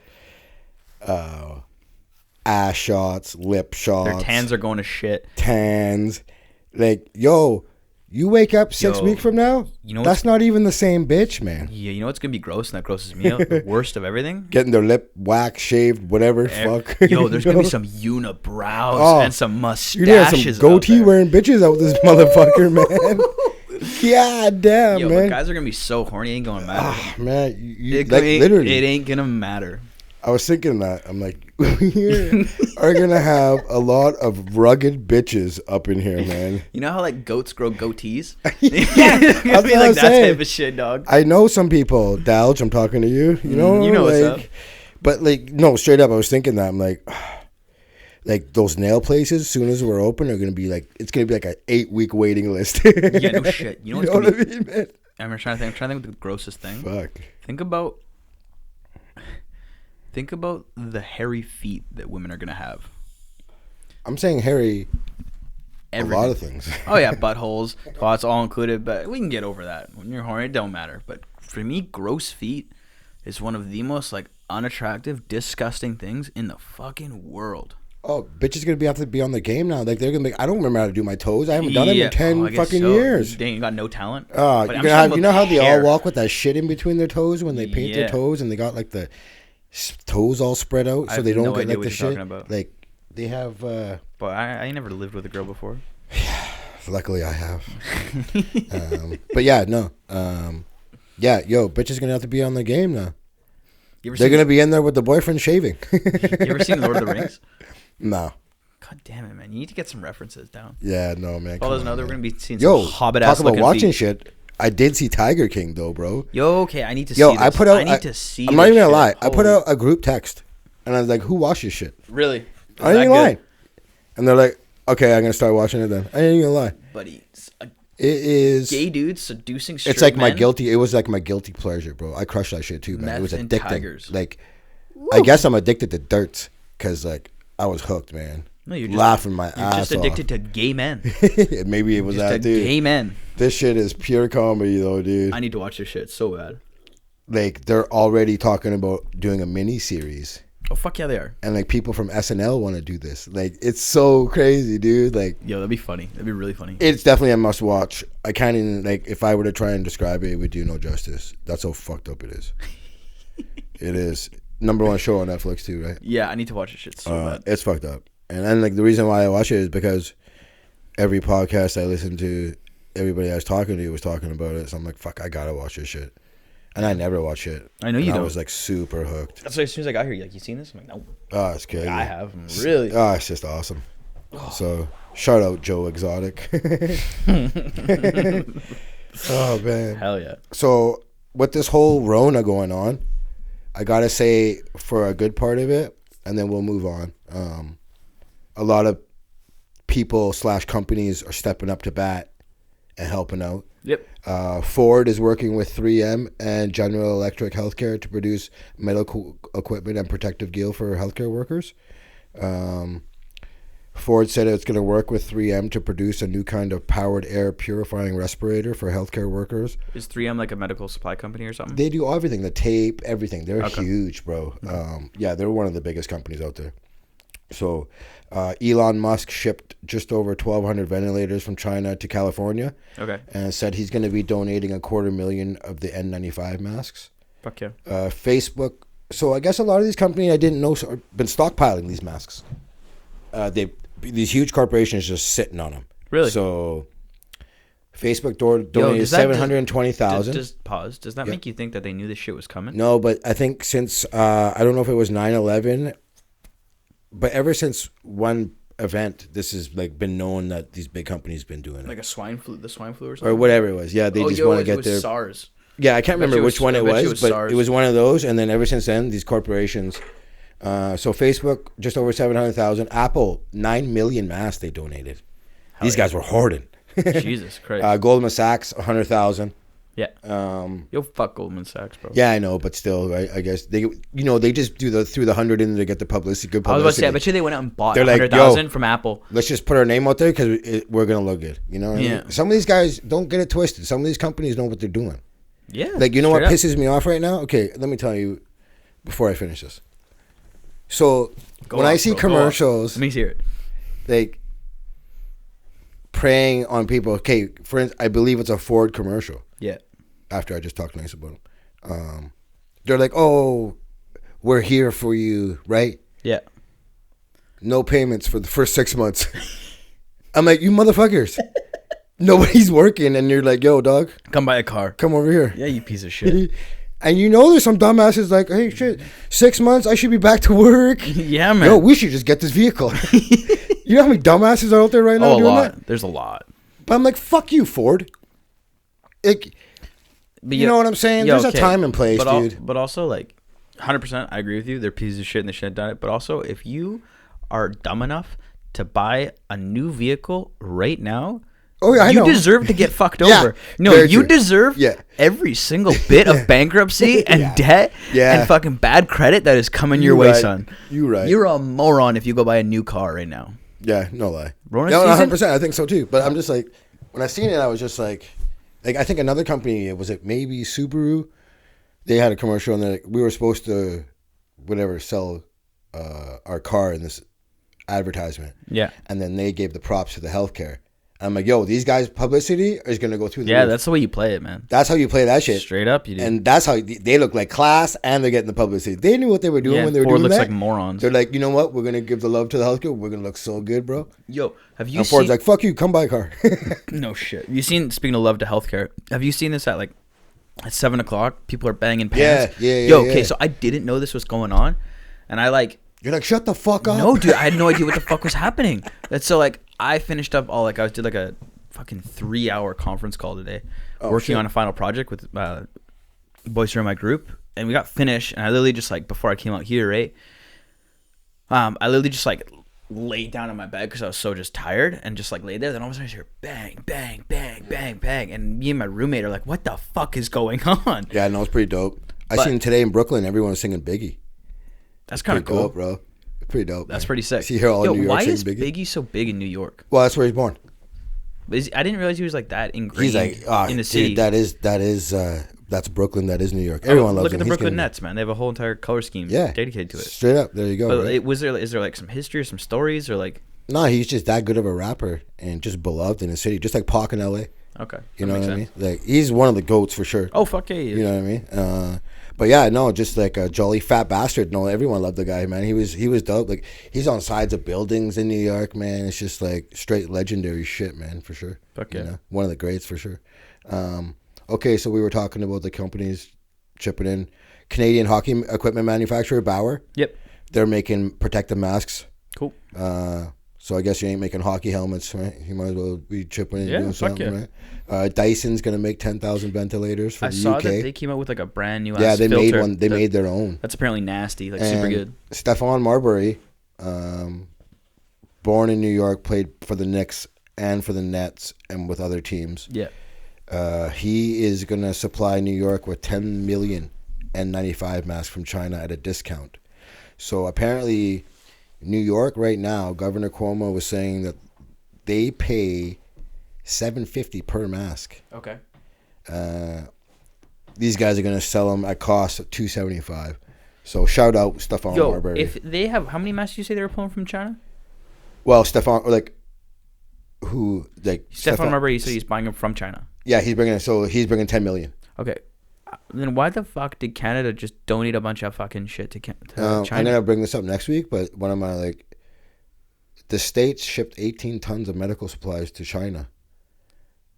Ass shots, lip shots. Their tans are going to shit. Tans. Like, yo, you wake up 6 weeks from now, that's not even the same bitch, man. Yeah, you know what's going to be gross, and that grosses me out? The worst of everything? Getting their lip wax, shaved, whatever. Fuck. Yo, there's going to be some unibrows and some mustaches. You're going to have some goatee wearing bitches out with this motherfucker, man. God damn, yo, man. But guys are going to be so horny, it ain't going to matter. Man, literally. It ain't going to matter. I was thinking that. I'm like, we are going to have a lot of rugged bitches up in here, man. You know how, like, goats grow goatees? Yeah, that's be like that type of shit, dog. I know some people. Dalge, I'm talking to you. You know like, what's up. But, like, no, straight up, I was thinking that. I'm like those nail places, as soon as we're open, are going to be like, it's going to be like an 8-week waiting list. Yeah, no shit. You know what I mean, man? I'm trying to think of the grossest thing. Fuck. Think about the hairy feet that women are going to have. I'm saying hairy a lot of things. Oh, yeah, buttholes, spots, all included, but we can get over that. When you're horny, it don't matter. But for me, gross feet is one of the most, like, unattractive, disgusting things in the fucking world. Oh, bitches going to have to be on the game now. Like, they're going to be, I don't remember how to do my toes. I haven't done it in 10 fucking years. Dang, you got no talent? You know how they all walk with that shit in between their toes when they paint their toes, and they got, like, the toes all spread out so they don't get like the shit. Like they have. But I never lived with a girl before. Yeah, luckily I have. But yeah, no. Yeah, yo, bitches gonna have to be on the game now. They're gonna be in there with the boyfriend shaving. You ever seen Lord of the Rings? No. God damn it, man! You need to get some references down. Yeah, no, man. All those we're gonna be seeing some Hobbit ass. Talk about watching shit. I did see Tiger King though, bro. Okay, I need to see this. I need to see I'm not even gonna lie. I put out a group text, and I was like, who watches shit? Really? I ain't even lying. And they're like, okay, I'm gonna start watching it then. I ain't even lie. Buddy, it is gay dudes seducing straight It's like men. it was like my guilty pleasure, bro. I crushed that shit too, man. It was addicting. Tigers. Like, I guess I'm addicted to dirts because like I was hooked, man. No, you're just laughing my ass off. You're just addicted to gay men. Maybe it was that, dude. Gay men. This shit is pure comedy, though, dude. I need to watch this shit so bad. Like, they're already talking about doing a mini series. Oh, fuck yeah, they are. And, like, people from SNL want to do this. Like, it's so crazy, dude. Like, yo, that'd be funny. That'd be really funny. It's definitely a must watch. I can't even, like, if I were to try and describe it, it would do no justice. That's how fucked up it is. It is. #1 show on Netflix, too, right? Yeah, I need to watch this shit so bad. It's fucked up. And then, like, the reason why I watch it is because every podcast I listen to, everybody I was talking to was talking about it. So I'm like, fuck, I gotta watch this shit. And I never watch it. I know you don't. I was, like, super hooked. That's why as soon as I got here, you're like, you seen this? I'm like, no. Oh, it's crazy. I have. Really? Oh, it's just awesome. So, shout out Joe Exotic. Oh, man. Hell yeah. So, with this whole Rona going on, I gotta say, for a good part of it, and then we'll move on. A lot of people / companies are stepping up to bat and helping out. Yep. Ford is working with 3M and General Electric Healthcare to produce medical equipment and protective gear for healthcare workers. Ford said it's going to work with 3M to produce a new kind of powered air purifying respirator for healthcare workers. Is 3M like a medical supply company or something? They do everything, the tape, everything. They're huge, bro. Yeah, they're one of the biggest companies out there. So Elon Musk shipped just over 1,200 ventilators from China to California. Okay. And said he's going to be donating 250,000 of the N95 masks. Fuck yeah. Facebook. So I guess a lot of these companies I didn't know have been stockpiling these masks. These huge corporations just sitting on them. Really? So Facebook donated 720,000. Just pause. Does that make you think that they knew this shit was coming? No, but I think since I don't know if it was 9/11, but ever since one event, this has like been known that these big companies been doing it. Like the swine flu or something, or whatever it was. Yeah, they just want to get their SARS. Yeah, I can't remember which one it was, but SARS. it was one of those. And then ever since then, these corporations. So Facebook just over 700,000. Apple 9 million masks they donated. These guys were hoarding. Jesus Christ. Goldman Sachs 100,000. Yeah. Yo, fuck Goldman Sachs, bro. Yeah, I know, but still, right? I guess they just threw the 100 in to get the publicity. Good publicity. I was about to say, I bet you they went out and bought 100,000 from Apple. Let's just put our name out there because we're gonna look good. You know what I mean? Some of these guys don't get it twisted. Some of these companies know what they're doing. Yeah. Like, you know what pisses me off right now? Okay, let me tell you before I finish this. So when I see commercials, let me hear it. Like preying on people. Okay, for instance, I believe it's a Ford commercial. Yeah. After I just talked nice about them, they're like, "Oh, we're here for you, right?" Yeah. No payments for the first 6 months. I'm like, you motherfuckers. Nobody's working, and you're like, "Yo, dog, come buy a car. Come over here." Yeah, you piece of shit. And you know there's some dumbasses like, "Hey, shit, 6 months, I should be back to work." Yeah, man. Yo, we should just get this vehicle. You know how many dumbasses are out there right now doing that? There's a lot. But I'm like, fuck you, Ford. You know what I'm saying? There's a time and place, dude. But also, like, 100%, I agree with you. They're pieces of shit and they shouldn't have done it. But also, if you are dumb enough to buy a new vehicle right now, you deserve to get fucked over. No, you deserve every single bit of bankruptcy and debt and fucking bad credit that is coming your way, son. You're right. You're a moron if you go buy a new car right now. Yeah, no lie. No, 100%. I think so too. But I'm just like, when I seen it, I was just like I think another company, was it maybe Subaru? They had a commercial and they're like, we were supposed to, sell our car in this advertisement. Yeah. And then they gave the props to the healthcare. I'm like, yo, these guys' publicity is going to go through the roof. roof. That's the way you play it, man. That's how you play that shit. Straight up, you do. And that's how they look like class and they're getting the publicity. They knew what they were doing when they were Ford doing looks that. like morons. They're like, you know what? We're going to give the love to the healthcare. We're going to look so good, bro. Yo, have you and seen... Ford's like, fuck you, come buy a car. No shit. Speaking of love to healthcare, have you seen this at 7 o'clock? People are banging pans. Yeah. Yo, okay, so I didn't know this was going on. And I You're like, shut the fuck up. No, dude, I had no idea what the fuck was happening. And so I finished up I did a fucking 3-hour conference call today, working on a final project with boys who are in my group, and we got finished. And I literally just before I came out here, right? I literally just laid down on my bed because I was so just tired and just laid there. Then all of a sudden I hear bang, bang, bang, bang, bang, and me and my roommate are like, "What the fuck is going on?" Yeah, no, it's pretty dope. I seen today in Brooklyn, everyone was singing Biggie. That's kind of cool, dope, bro. It's pretty dope. That's pretty sick. See here all in New York. Why is Biggie so big in New York? Well, that's where he's born. I didn't realize he was that ingrained in the city. Dude, that's Brooklyn. That is New York. Everyone loves him. Look at the Brooklyn Nets, man. They have a whole entire color scheme dedicated to it. Straight up. There you go. But right? Is there some history or some stories or No, he's just that good of a rapper and just beloved in the city, just like Pac in LA. Okay. You know what I mean? He's one of the GOATs for sure. Oh, fuck yeah. He is. You know what I mean? But yeah, no, just a jolly fat bastard. No, everyone loved the guy, man. He was dope. He's on sides of buildings in New York, man. It's just straight legendary shit, man, for sure. Fuck yeah. You know? One of the greats for sure. Okay, so we were talking about the companies chipping in. Canadian hockey equipment manufacturer, Bauer. Yep. They're making protective masks. Cool. So I guess you ain't making hockey helmets, right? You might as well be chipping in and doing something, yeah. right? Dyson's going to make 10,000 ventilators for the UK. I saw that they came out with a brand new they filter. made one. They made their own. That's apparently nasty, super good. Stephon Marbury, born in New York, played for the Knicks and for the Nets and with other teams. Yeah. He is going to supply New York with 10 million N95 masks from China at a discount. So apparently, New York right now, Governor Cuomo was saying that they pay $750 per mask. Okay. These guys are going to sell them at cost of $275. So shout out Stephon Marbury. If they have, how many masks do you say they were pulling from China? Well, Stephon, like, who, like... Stephon Marbury, you said he's buying them from China. Yeah, he's bringing 10 million. Okay. Then why the fuck did Canada just donate a bunch of fucking shit to China? I'm going to bring this up next week, but one of my, like... The States shipped 18 tons of medical supplies to China.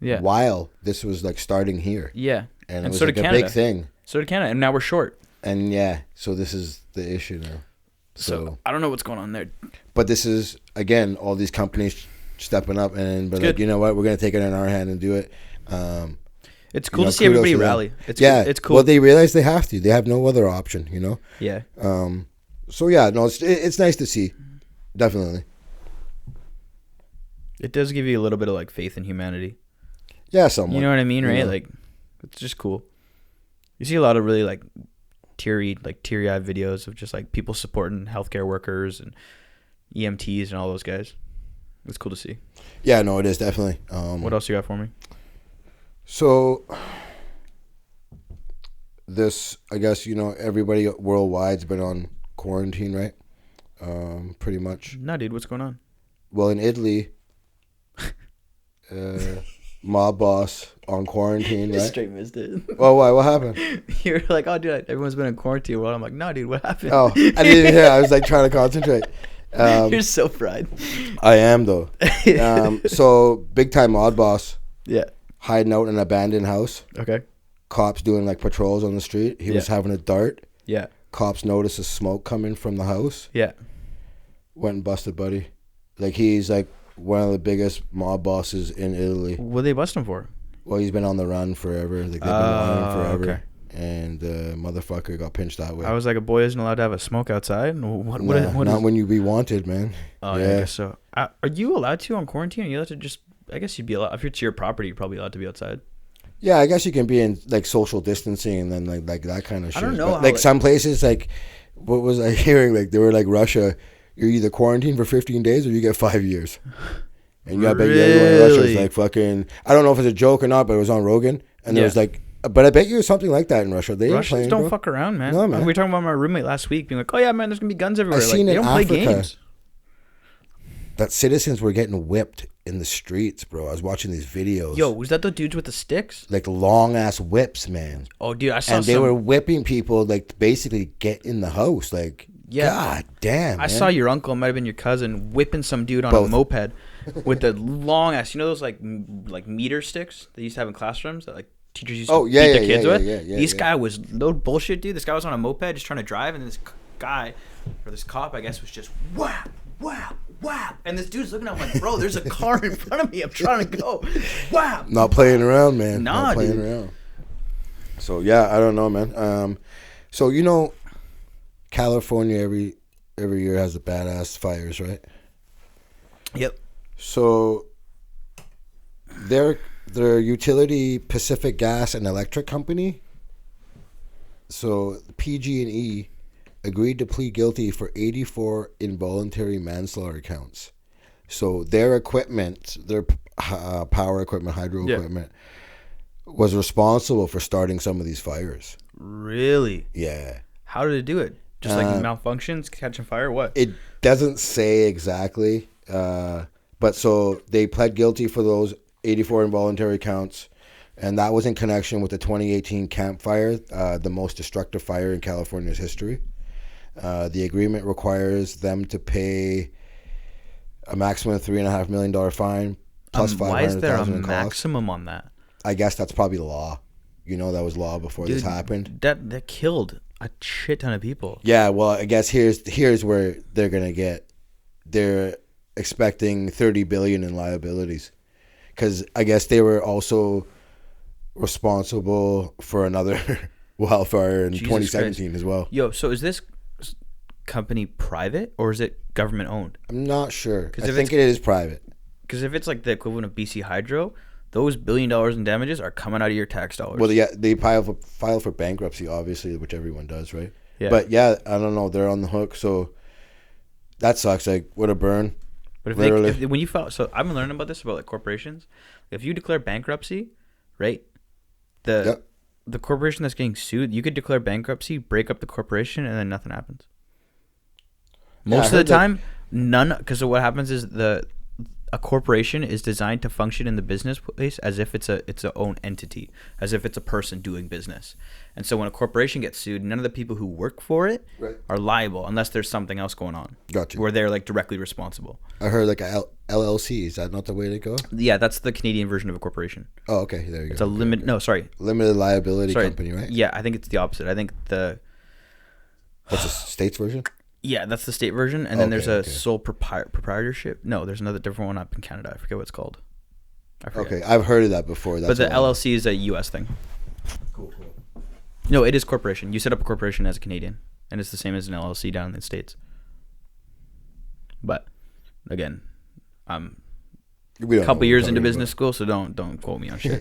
Yeah. While this was, like, starting here. Yeah. And it was, so like, a big thing. So did Canada, and now we're short. And, yeah, so this is the issue now. So I don't know what's going on there. But this is, again, all these companies stepping up and like, you know what, we're going to take it in our hand and do it. It's cool to see everybody rally. It's cool. Well, they realize they have to. They have no other option, you know? Yeah. So, yeah, no, it's nice to see. Definitely. It does give you a little bit of, like, faith in humanity. Yeah, somewhat. You know what I mean, right? Yeah. Like, it's just cool. You see a lot of really, like, teary-eyed videos of just, like, people supporting healthcare workers and EMTs and all those guys. It's cool to see. Yeah, no, it is definitely. What else you got for me? So, this, I guess, you know, everybody worldwide's been on quarantine, right? Pretty much. Nah, dude, what's going on? Well, in Italy, mob boss on quarantine, right? Straight missed it. Oh, why? What happened? You're like, oh, dude, everyone's been in quarantine. Well, I'm like, nah, dude, what happened? Oh, I didn't hear. I was like trying to concentrate. You're so fried. I am, though. So, big time mob boss. Yeah. Hiding out in an abandoned house. Okay. Cops doing like patrols on the street. He was having a dart. Yeah. Cops noticed a smoke coming from the house. Yeah. Went and busted buddy. Like, he's like one of the biggest mob bosses in Italy. What did they bust him for? Well, he's been on the run forever. Like, they've been on him forever. Okay. And the motherfucker got pinched that way. I was like, a boy isn't allowed to have a smoke outside? What not when you be wanted, man. Oh, yeah, I guess so. Are you allowed to on quarantine? Are you allowed to just... I guess you'd be allowed... If it's your property, you're probably allowed to be outside. Yeah, I guess you can be in, like, social distancing and then, like that kind of shit. I don't know. But, like, some places, like... What was I hearing? Like, they were like, Russia, you're either quarantined for 15 days or you get 5 years. And I bet you everyone in Russia is like fucking... I don't know if it's a joke or not, but it was on Rogan. And there was like... But I bet you it was something like that in Russia. Russians don't fuck around, man. No, man. We were talking about my roommate last week being like, oh, yeah, man, there's going to be guns everywhere. I seen they in don't Africa play games. That citizens were getting whipped in the streets, bro. I was watching these videos. Yo, was that the dudes with the sticks? Like long-ass whips, man. Oh, dude, I saw And they were whipping people, like, basically get in the house. Like, God damn, I saw your uncle, it might have been your cousin, whipping some dude on a moped with the long-ass, you know those, like meter sticks they used to have in classrooms that, like, teachers used to beat their kids with? This guy was no bullshit, dude. This guy was on a moped just trying to drive, and this guy, or this cop, I guess, was just whap, whap, whap. And this dude's looking at him like, bro, there's a car in front of me. I'm trying to go. Whap. Not playing around, man. Nah, not playing around. So, yeah, I don't know, man. So, you know, California every year has the badass fires, right? Yep. So, their utility Pacific Gas and Electric Company, so PG&E, agreed to plead guilty for 84 involuntary manslaughter counts. So their equipment, their power equipment, hydro equipment, was responsible for starting some of these fires. Really? Yeah. How did it do it? Just like malfunctions, catching fire, what? It doesn't say exactly, but so they pled guilty for those 84 involuntary counts, and that was in connection with the 2018 Camp Fire, the most destructive fire in California's history. The agreement requires them to pay a maximum of $3.5 million fine plus $500,000 Why is there a in maximum on that? I guess that's probably the law. You know, that was law before this happened. That killed a shit ton of people. Yeah, well, I guess here's where they're gonna get. They're expecting $30 billion in liabilities, because I guess they were also responsible for another wildfire in 2017 Christ. As well. Yo, so is this company private or is it government owned? I'm not sure. I think it is private. Because if it's like the equivalent of BC Hydro, those $1 billion in damages are coming out of your tax dollars. Well, yeah, they file for bankruptcy, obviously, which everyone does, right? Yeah. But yeah, I don't know. They're on the hook, so that sucks. Like, what a burn. But when you file, so I've been learning about this about like corporations. If you declare bankruptcy, right? the corporation that's getting sued, you could declare bankruptcy, break up the corporation, and then nothing happens. Most of the time, none, because what happens is a corporation is designed to function in the business place as if it's its own entity, as if it's a person doing business. And so when a corporation gets sued, none of the people who work for it are liable unless there's something else going on. Gotcha. Where they're like directly responsible. I heard like a LLC. Is that not the way to go? Yeah, that's the Canadian version of a corporation. Oh, okay. There you go. It's a limited liability company, right? Yeah, I think it's the opposite. I think what's the state's version? Yeah, that's the state version, and then there's a sole proprietorship. No, there's another different one up in Canada. I forget what it's called. Okay, I've heard of that before. But the LLC is a U.S. thing. Cool. No, it is corporation. You set up a corporation as a Canadian, and it's the same as an LLC down in the States. But again, I'm a couple years into business school, so don't quote me on shit.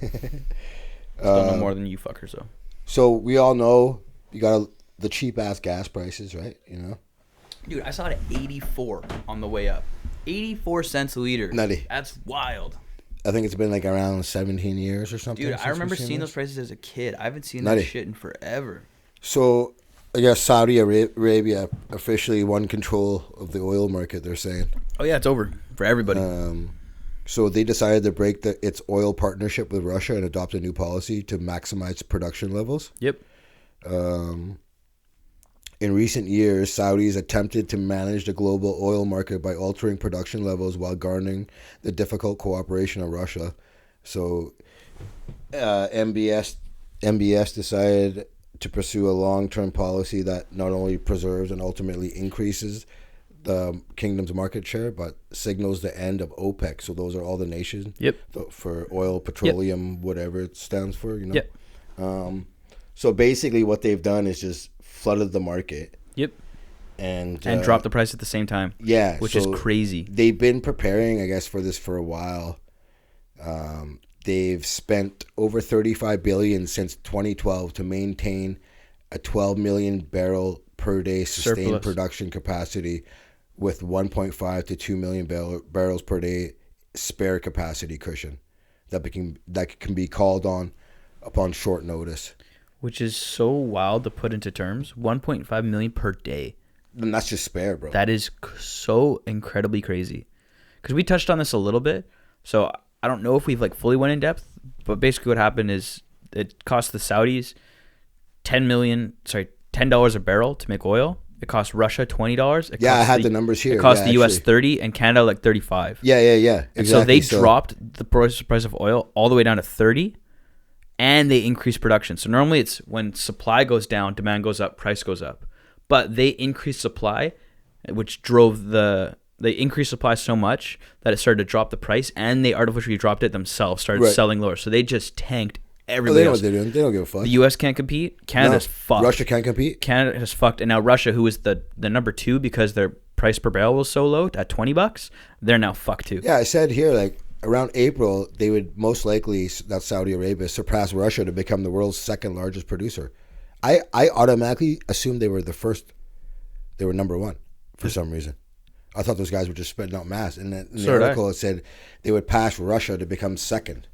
Don't know more than you fuckers, though. So we all know you got the cheap ass gas prices, right? You know. Dude, I saw it at 84 on the way up. 84 cents a liter. Nutty. That's wild. I think it's been like around 17 years or something. Dude, I remember seeing those prices as a kid. I haven't seen that shit in forever. So, I guess Saudi Arabia officially won control of the oil market, they're saying. Oh, yeah, it's over for everybody. So they decided to break its oil partnership with Russia and adopt a new policy to maximize production levels. Yep. In recent years, Saudis attempted to manage the global oil market by altering production levels while garnering the difficult cooperation of Russia. So, MBS decided to pursue a long-term policy that not only preserves and ultimately increases the kingdom's market share, but signals the end of OPEC. So those are all the nations for oil, petroleum, whatever it stands for. You know. Yep. So basically, what they've done is just flooded the market. Yep. And drop the price at the same time. Yeah. Which is crazy. They've been preparing, I guess, for this for a while. They've spent over $35 billion since 2012 to maintain a 12 million barrel per day sustained production capacity with 1.5 to 2 million barrels per day spare capacity cushion that can be called on upon short notice. Which is so wild to put into terms. 1.5 million per day. And that's just spare, bro. That is so incredibly crazy. Because we touched on this a little bit. So I don't know if we've like fully went in depth. But basically what happened is it cost the Saudis $10 a barrel to make oil. It cost Russia $20. I had the numbers here. It cost the US $30 and Canada like $35. Yeah. Exactly. And so they dropped the price of oil all the way down to $30. And they increase production. So normally it's when supply goes down, demand goes up, price goes up. But they increased supply, which drove they increased supply so much that it started to drop the price, and they artificially dropped it themselves, started selling lower. So they just tanked everybody else. They know what they're doing. They don't give a fuck. The U.S. can't compete. Canada's fucked. Russia can't compete. Canada has fucked. And now Russia, who is the number 2 because their price per barrel was so low at $20, they're now fucked too. Yeah, I said here, like, around April, they would most likely, that's Saudi Arabia, surpass Russia to become the world's second largest producer. I automatically assumed they were they were number 1 for some reason. I thought those guys were just spitting out mass. And then in the article, it said they would pass Russia to become second.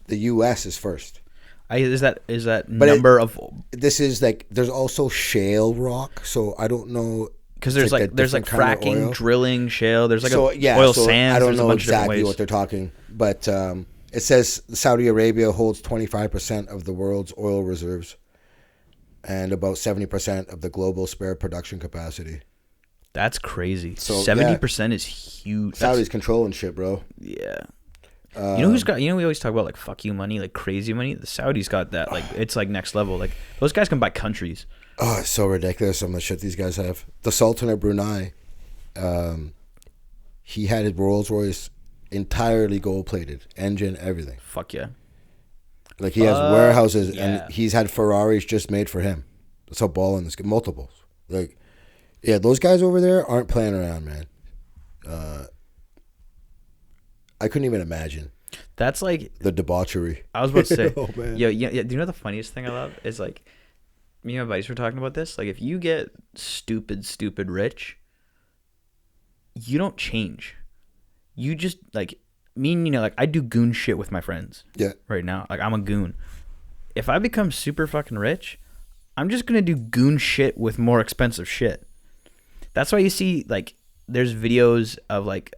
The U.S. is first. Is that number of... This is like, there's also shale rock, so I don't know... Because there's fracking, drilling, shale. There's like oil sands. I don't know exactly what they're talking, but it says Saudi Arabia holds 25% of the world's oil reserves, and about 70% of the global spare production capacity. That's crazy. So 70% is huge. Saudi's controlling shit, bro. Yeah. You know who's got? You know we always talk about like fuck you money, like crazy money. The Saudis got that. Like it's like next level. Like those guys can buy countries. Oh, it's so ridiculous some of the shit these guys have. The Sultan of Brunei, he had his Rolls Royce entirely gold plated, engine, everything. Fuck yeah. Like he has warehouses and he's had Ferraris just made for him. That's how balling this multiples. Like, yeah, those guys over there aren't playing around, man. I couldn't even imagine. That's like the debauchery. I was about to say, oh, man. Yeah. Do you know the funniest thing I love is like, me and my buddies were talking about this. Like, if you get stupid rich, you don't change. You just like me. You know, like I do goon shit with my friends. Yeah. Right now, like I'm a goon. if I become super fucking rich, I'm just gonna do goon shit with more expensive shit. That's why you see like there's videos of like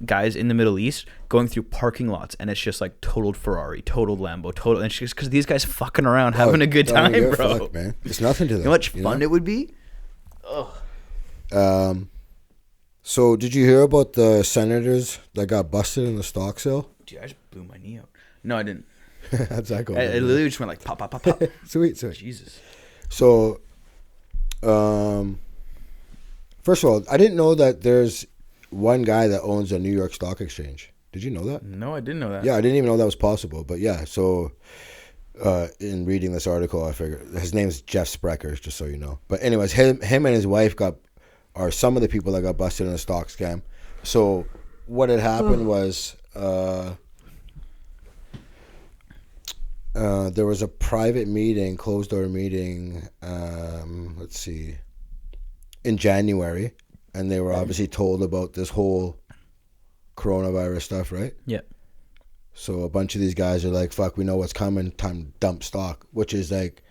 guys in the Middle East going through parking lots, and it's just like totaled Ferrari, totaled Lambo, total. And it's just because these guys fucking around having a good time, bro. Fuck, man. It's nothing to them. You know how much fun it would be? Oh. So did you hear about the senators that got busted in the stock sale? Dude, I just blew my knee out. No, I didn't. How's that going? It literally just went like pop, pop, pop, pop. Sweet. Jesus. So, first of all, I didn't know that there's one guy that owns a New York Stock Exchange. Did you know that? No, I didn't know that. Yeah, I didn't even know that was possible. But yeah, so in reading this article, I figured his name's Jeff Sprecher, just so you know. But anyways, him and his wife are some of the people that got busted in a stock scam. So what had happened was there was a private meeting, closed door meeting, let's see, in January, and they were obviously told about this whole coronavirus stuff, right? Yeah. So a bunch of these guys are like, fuck, we know what's coming, time to dump stock, which is like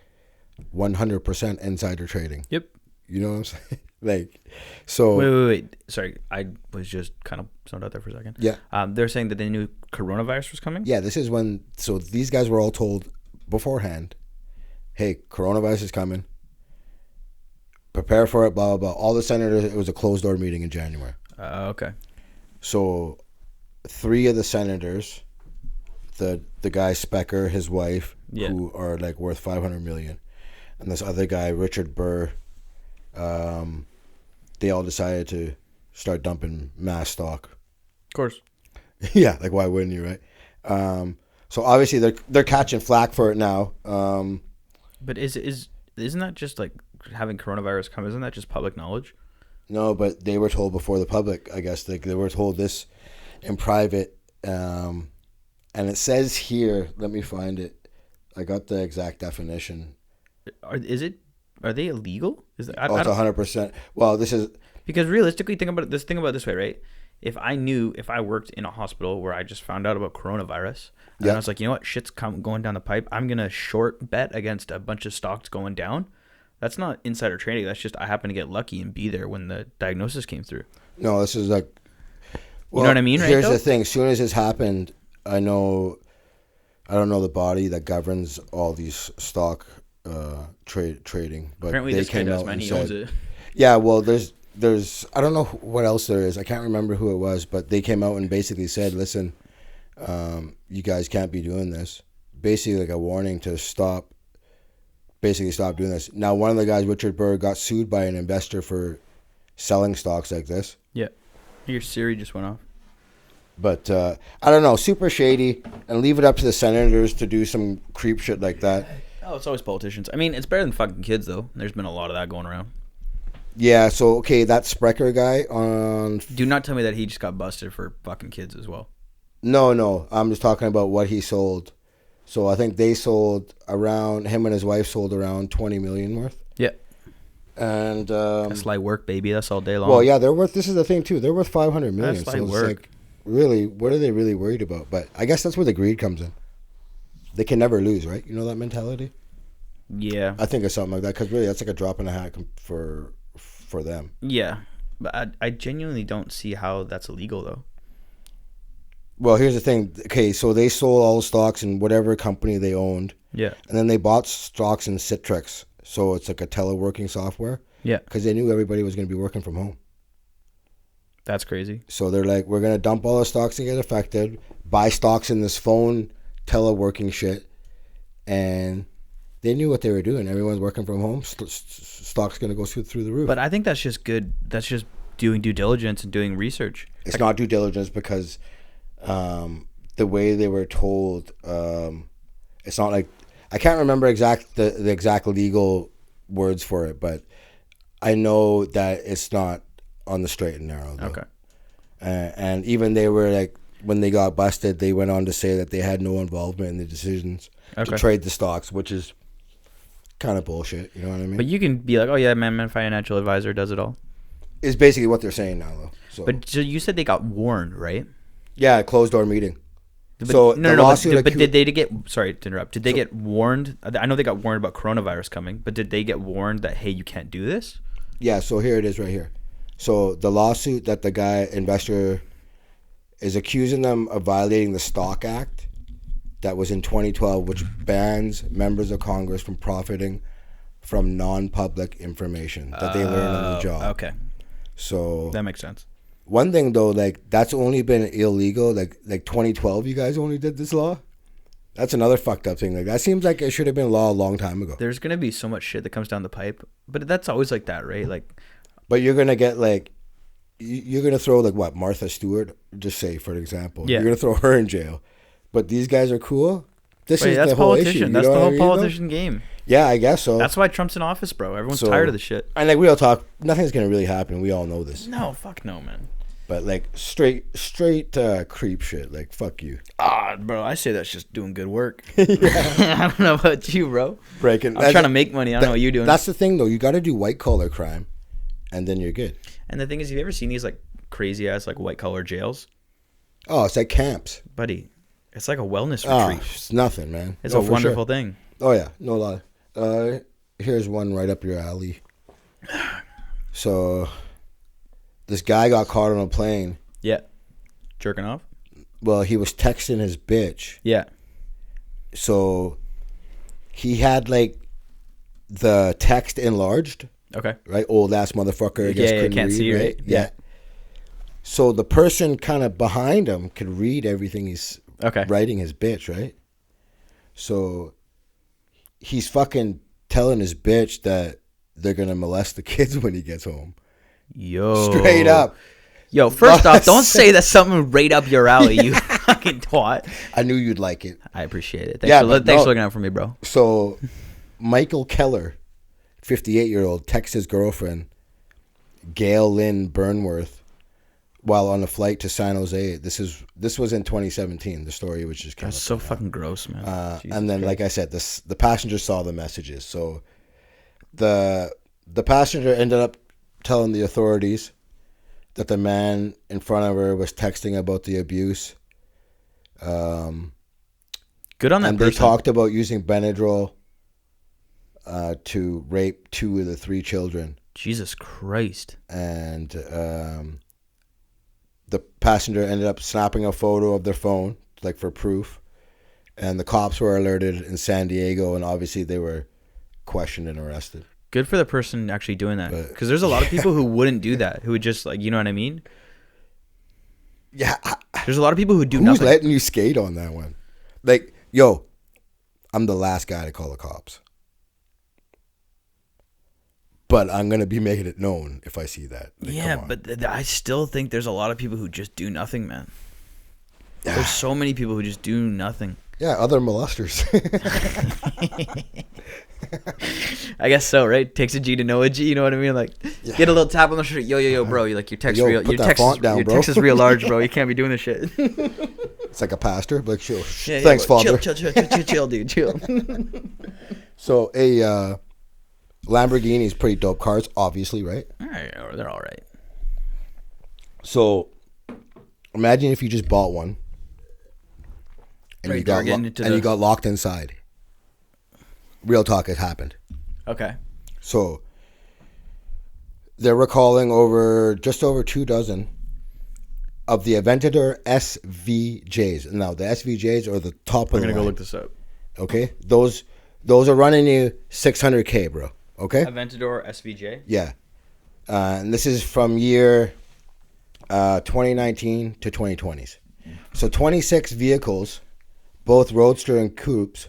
100% insider trading. Yep. You know what I'm saying? Like, so. Wait. Sorry, I was just kind of zoned out there for a second. Yeah. They're saying that they knew coronavirus was coming? Yeah, this is when, so these guys were all told beforehand, hey, coronavirus is coming. Prepare for it, blah, blah, blah. All the senators, it was a closed door meeting in January. Okay. So 3 of the senators, the guy Specker, his wife, who are like worth $500 million, and this other guy, Richard Burr, they all decided to start dumping mass stock. Of course. Yeah, like why wouldn't you, right? So obviously they're catching flack for it now. But isn't that just like having coronavirus come? Isn't that just public knowledge? No, but they were told before the public. I guess they were told this in private, and it says here. Let me find it. I got the exact definition. Are they illegal? Is that, it's 100%. Well, this is because realistically, think about it this way, right? If I worked in a hospital where I just found out about coronavirus, and I was like, you know what, shit's going down the pipe, I'm gonna short bet against a bunch of stocks going down. That's not insider trading. That's just I happen to get lucky and be there when the diagnosis came through. No, this is like, well, you know what I mean, right? Here's the thing: as soon as this happened, I don't know the body that governs all these stock trading, but apparently they this guy came does, out man. and He said, owns it. Yeah, well, there's I don't know what else there is. I can't remember who it was, but they came out and basically said, listen, you guys can't be doing this. Basically like a warning to stop doing this. Now, one of the guys, Richard Burr, got sued by an investor for selling stocks like this. Yeah. Your Siri just went off. But I don't know, super shady, and leave it up to the senators to do some creep shit like that. Oh, it's always politicians. I mean, it's better than fucking kids, though. There's been a lot of that going around. Yeah, so, okay, that Sprecher guy on... Do not tell me that he just got busted for fucking kids as well. No. I'm just talking about what he sold. So I think they sold around... Him and his wife sold around $20 million worth. Yeah. And... that's light work, baby. That's all day long. Well, yeah, they're worth... This is the thing, too. They're worth $500 million. That's light work. Like, really, what are they really worried about? But I guess that's where the greed comes in. They can never lose, right? You know that mentality? Yeah. I think it's something like that, because really that's like a drop in a hat for them. Yeah. But I genuinely don't see how that's illegal, though. Well, here's the thing. Okay, so they sold all the stocks in whatever company they owned. Yeah. And then they bought stocks in Citrix. So it's like a teleworking software. Yeah. Because they knew everybody was going to be working from home. That's crazy. So they're like, we're going to dump all the stocks that get affected, buy stocks in this phone teleworking shit. And they knew what they were doing. Everyone's working from home. Stock's going to go through the roof. But I think that's just good. That's just doing due diligence and doing research. It's not due diligence because the way they were told, it's not like... I can't remember the exact legal words for it, but I know that it's not on the straight and narrow, though. Okay. And even they were like, when they got busted, they went on to say that they had no involvement in the decisions to trade the stocks, which is kind of bullshit. You know what I mean? But you can be like, oh yeah, my financial advisor does it all. Is basically what they're saying now, though. So. But so you said they got warned, right? Yeah, closed door meeting. So the lawsuit. But did they get? Sorry to interrupt. Did they get warned? I know they got warned about coronavirus coming, but did they get warned that hey, you can't do this? Yeah. So here it is, right here. So the lawsuit that the guy investor is accusing them of violating the Stock Act that was in 2012, which bans members of Congress from profiting from non-public information that they learn on the job. Okay. So that makes sense. One thing though, like that's only been illegal. Like 2012, you guys only did this law. That's another fucked up thing. Like that seems like it should have been law a long time ago. There's gonna be so much shit that comes down the pipe, but that's always like that, right? Like, but you're gonna get like, you're gonna throw like what Martha Stewart, just say for example, you're gonna throw her in jail. But these guys are cool. That's the whole issue. That's the whole politician game. Yeah, I guess so. That's why Trump's in office, bro. Everyone's tired of the shit. And like real talk, nothing's gonna really happen. We all know this. No, fuck no, man. But like straight creep shit. Like fuck you. Bro, I say that's just doing good work. I don't know about you, bro. I'm trying to make money. I don't know what you're doing. That's the thing, though. You got to do white collar crime, and then you're good. And the thing is, have you ever seen these like crazy ass like white collar jails? Oh, it's like camps, buddy. It's like a wellness retreat. It's nothing, man. It's a wonderful thing. Oh yeah, no lie. Here's one right up your alley. So, this guy got caught on a plane. Yeah. Jerking off? Well, he was texting his bitch. Yeah. So, he had, like, the text enlarged. Okay. Right? Old ass motherfucker. I guess couldn't can't read, see, right? Yeah. So, the person kind of behind him could read everything he's writing his bitch, right? So, he's fucking telling his bitch that they're going to molest the kids when he gets home. Yo. Straight up. Yo, first off, don't say that's something right up your alley, you fucking twat. I knew you'd like it. I appreciate it. Thanks for looking out for me, bro. So, Michael Keller, 58-year-old, texts his girlfriend, Gail Lynn Burnworth, while on a flight to San Jose. This was in 2017. The story was just kind of so fucking gross, man. And then, like I said, the passenger saw the messages. So, the passenger ended up telling the authorities that the man in front of her was texting about the abuse. Good on that and person. They talked about using Benadryl to rape 2 of the 3 children. Jesus Christ. And the passenger ended up snapping a photo of their phone, like for proof. And the cops were alerted in San Diego, and obviously they were questioned and arrested. Good for the person actually doing that. Because there's a lot of people who wouldn't do that, who would just, like, you know what I mean? Yeah. There's a lot of people who do nothing. Who's letting you skate on that one? Like, yo, I'm the last guy to call the cops. But I'm going to be making it known if I see that. Like, yeah, but I still think there's a lot of people who just do nothing, man. There's so many people who just do nothing. Yeah, other molesters. I guess so, right? Takes a G to know a G, you know what I mean? Like, get a little tap on the shoulder. Yo, bro. You're like, your text is real large, bro. You can't be doing this shit. It's like a pastor. Like, chill. Thanks, Father. Chill, dude. Chill. So, a Lamborghini is pretty dope cars, obviously, right? They're all right. So, imagine if you just bought one. And you got locked inside. Real talk, it happened. Okay. So they're recalling just over 24 of the Aventador SVJs. Now the SVJs are the top of the line. I'm gonna go look this up. Okay, those are running you $600K, bro. Okay. Aventador SVJ. Yeah, and this is from year 2019 to 2020s. So 26 vehicles. Both roadster and coupes,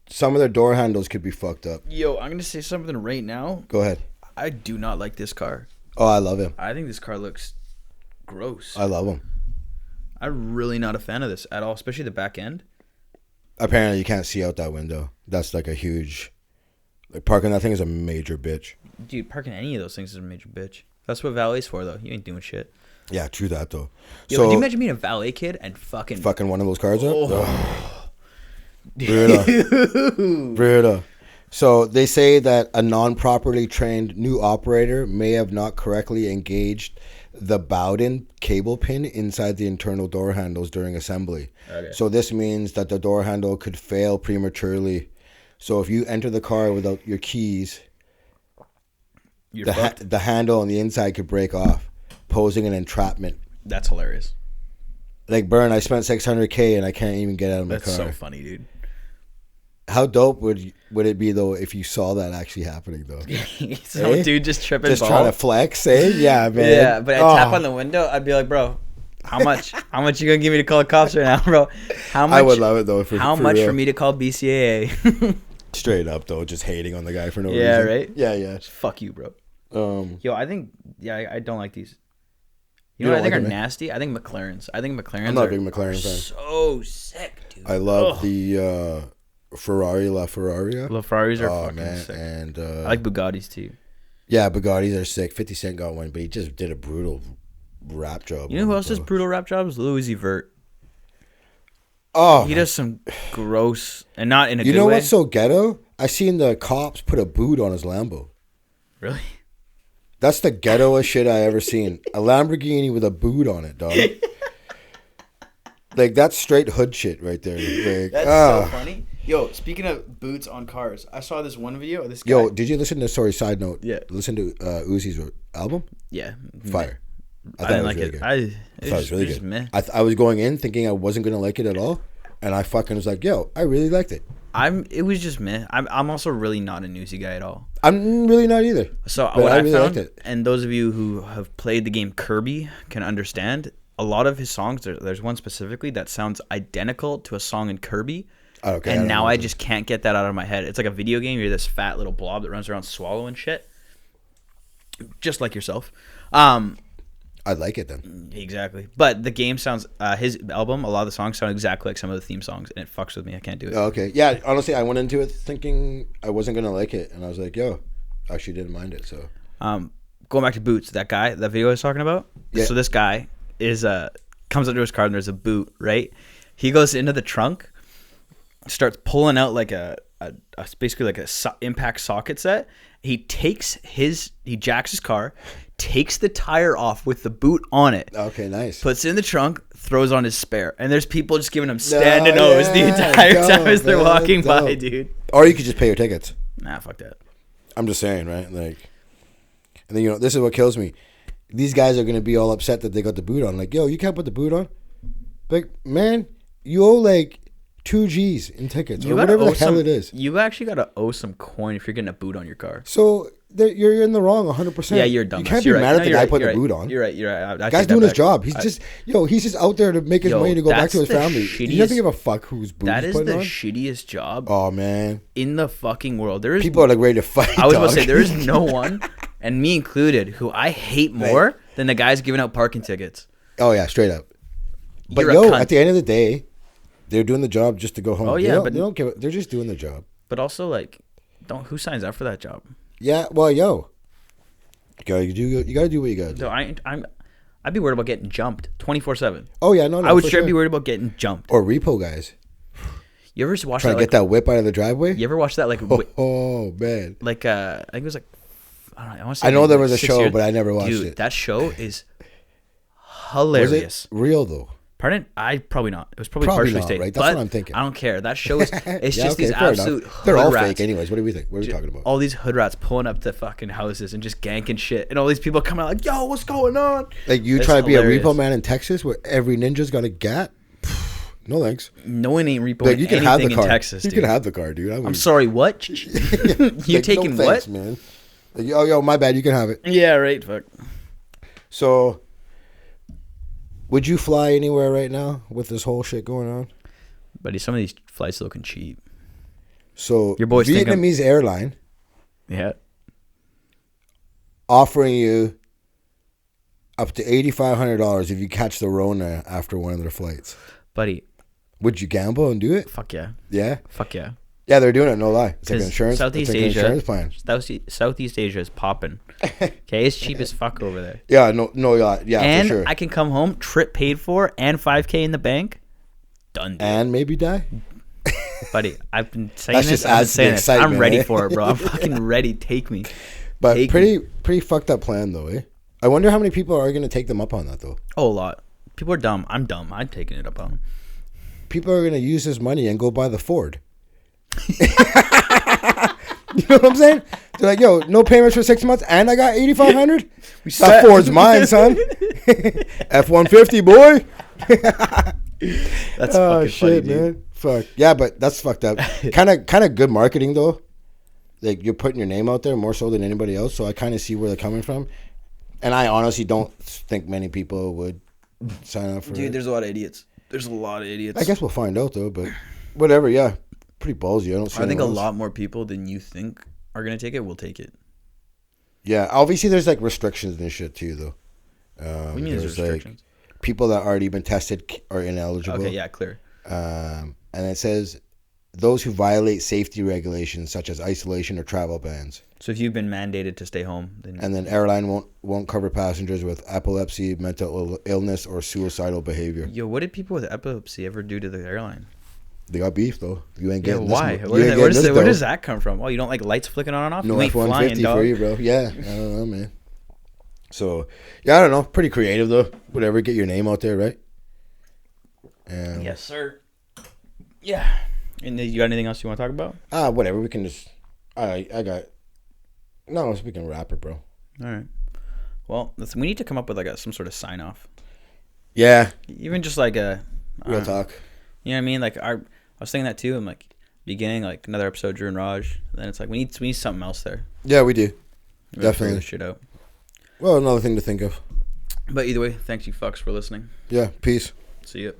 some of their door handles could be fucked up. Yo, I'm gonna say something right now. Go ahead. I do not like this car. Oh, I love him. I think this car looks gross. I love him. I'm really not a fan of this at all, especially the back end. Apparently, you can't see out that window. That's like a huge... Like, parking that thing is a major bitch. Dude, parking any of those things is a major bitch. That's what valet's for, though. You ain't doing shit. Yeah, true that, though. Yo, can you imagine being a valet kid and fucking one of those cars up? Oh. Brutal. So they say that a non-properly trained new operator may have not correctly engaged the Bowden cable pin inside the internal door handles during assembly. Okay. So this means that the door handle could fail prematurely. So if you enter the car without your keys, the handle on the inside could break off, posing an entrapment. That's hilarious. Like, Burn, I spent $600K and I can't even get out of my car. That's so funny, dude. How dope would it be, though, if you saw that actually happening, though? Dude just tripping just balls. trying to flex, eh? Yeah, man. Yeah, but I'd tap on the window. I'd be like, bro, how much? How much you gonna give me to call the cops right now, bro? How much? I would love it, though. How much for me to call BCAA? Straight up, though, just hating on the guy for no reason. Yeah, right? Yeah. Fuck you, bro. I think, I don't like these. You know what I think are nasty? I think McLarens. I'm not a big McLaren fan. So sick, dude. I love the Ferrari LaFerraria. LaFerraris are fucking sick. And I like Bugattis too. Yeah, Bugattis are sick. 50 Cent got one, but he just did a brutal rap job. You know who else does brutal rap jobs? Louis Vert. Oh, he does some gross, and not in a good way. You know what's so ghetto? I seen the cops put a boot on his Lambo. Really? That's the ghettoest shit I ever seen. A Lamborghini with a boot on it, dog. Like, that's straight hood shit right there. Like, that's so funny. Yo, speaking of boots on cars, I saw this one video of this guy. Yo, did you listen to, side note? Yeah. Listen to Uzi's album? Yeah. Fire. I didn't like it. I thought it was really good. I was going in thinking I wasn't going to like it at all. And I fucking was like, yo, I really liked it. It was just meh. I'm also really not a Newsy guy at all. I'm really not either. So what I really found, and those of you who have played the game Kirby can understand, a lot of his songs, there's one specifically that sounds identical to a song in Kirby. Okay. And now I just can't get that out of my head. It's like a video game. You're this fat little blob that runs around swallowing shit. Just like yourself. I'd like it then. Exactly. But the game sounds, his album, a lot of the songs sound exactly like some of the theme songs, and it fucks with me. I can't do it. Okay. Yeah, honestly, I went into it thinking I wasn't going to like it, and I was like, yo, I actually didn't mind it, so. Going back to boots, that guy, that video I was talking about? Yeah. So this guy comes up to his car, and there's a boot, right? He goes into the trunk, starts pulling out like basically like a impact socket set. He jacks his car, takes the tire off with the boot on it. Okay, nice. Puts it in the trunk, throws on his spare. And there's people just giving him standing O's the entire time as they're walking by, dude. Or you could just pay your tickets. Nah, fuck that. I'm just saying, right? Like, and then, this is what kills me. These guys are going to be all upset that they got the boot on. Like, yo, you can't put the boot on? Like, man, you owe like 2 G's in tickets or whatever the hell it is. You actually got to owe some coin if you're getting a boot on your car. So you're in the wrong 100%. Yeah, you're dumb. You can't be mad at the guy putting the boot on. You're right. Guy's doing his job. He's just out there to make his money to go back to his family. He doesn't give a fuck whose boot he's putting on. That is the shittiest job. Oh, man. In the fucking world. People are like ready to fight. I was about to say, there is no one, and me included, who I hate more than the guys giving out parking tickets. Oh, yeah, straight up. But at the end of the day, they're doing the job just to go home. Oh, yeah. They don't give it. They're just doing the job. But also, like, who signs up for that job? Yeah, well, you gotta do what you gotta do. So I'd be worried about getting jumped 24/7. Oh yeah, no. I would straight be worried about getting jumped. Or repo guys. You ever watch trying to get that whip out of the driveway? You ever watch that oh man. Like I think it was like I know there was a show, but I never watched it. That show is hilarious. Was it real though? Pardon? Probably not. It was probably partially not, staged. Right? That's what I'm thinking. I don't care. That show is it's just these absolute hood They're all rats. fake anyways. What do we think? What are we talking about? All these hood rats pulling up to fucking houses and just ganking shit. And all these people coming out like, yo, what's going on? Like you try to be a repo man in Texas where every ninja's got a gat? No thanks. No one ain't repoing you can anything have the car. In Texas, dude. You can have the car, dude. I'm sorry, what? You taking no thanks, what? Man. Like, yo, my bad. You can have it. Yeah, right. Fuck. So... would you fly anywhere right now with this whole shit going on? Buddy, some of these flights are looking cheap. So, your boys Vietnamese airline, offering you up to $8,500 if you catch the Rona after one of their flights. Buddy, would you gamble and do it? Fuck yeah. Yeah. Fuck yeah. Yeah, they're doing it. No lie. It's like an insurance. Southeast Asia, insurance plan. Southeast Asia is popping. Okay, it's cheap as fuck over there. Yeah, yeah, and for sure. I can come home, trip paid for, and $5,000 in the bank. Done. Dude. And maybe die. Buddy, I've been saying this. I'm ready for it, bro. I'm fucking ready. Take me. But pretty fucked up plan though, eh? I wonder how many people are going to take them up on that, though. Oh, a lot. People are dumb. I'm dumb. I'm taking it up on them. People are going to use this money and go buy the Ford. You know what I'm saying? They're like, yo, no payments for 6 months, and I got $8,500. That Ford's mine, son. F-150, boy. That's fucking shit, funny, man. Fuck yeah, but that's fucked up. Kind of good marketing though. Like you're putting your name out there more so than anybody else. So I kind of see where they're coming from, and I honestly don't think many people would sign up for it. Dude, there's a lot of idiots. There's a lot of idiots. I guess we'll find out though, but whatever. Yeah, pretty ballsy. I think a lot more people than you think are gonna take it will take it. Yeah, obviously there's like restrictions and shit too though. What do you mean there's restrictions? Like, people that already been tested are ineligible. Okay, yeah, clear. And it says those who violate safety regulations such as isolation or travel bans. So if you've been mandated to stay home, then airline won't cover passengers with epilepsy, mental illness, or suicidal behavior. Yo, what did people with epilepsy ever do to the airline? They got beef though. You ain't getting why? This. Where does that come from? Oh, you don't like lights flicking on and off? No you ain't F-150 flying, for you, bro. Yeah, I don't know, man. So yeah, I don't know. Pretty creative though. Whatever, get your name out there, right? Yes, sir. Yeah. And you got anything else you want to talk about? Whatever. We can just. I got. No, we can wrap it, bro. All right. Well, listen, we need to come up with like some sort of sign off. Yeah. Even just like a real talk. You know what I mean? Like I was thinking that too. I'm like beginning like another episode Drew and Raj. And then it's like we need something else there. Yeah, we do. Really Definitely. figure this shit out. Well, another thing to think of. But either way, thanks you fucks for listening. Yeah. Peace. See ya.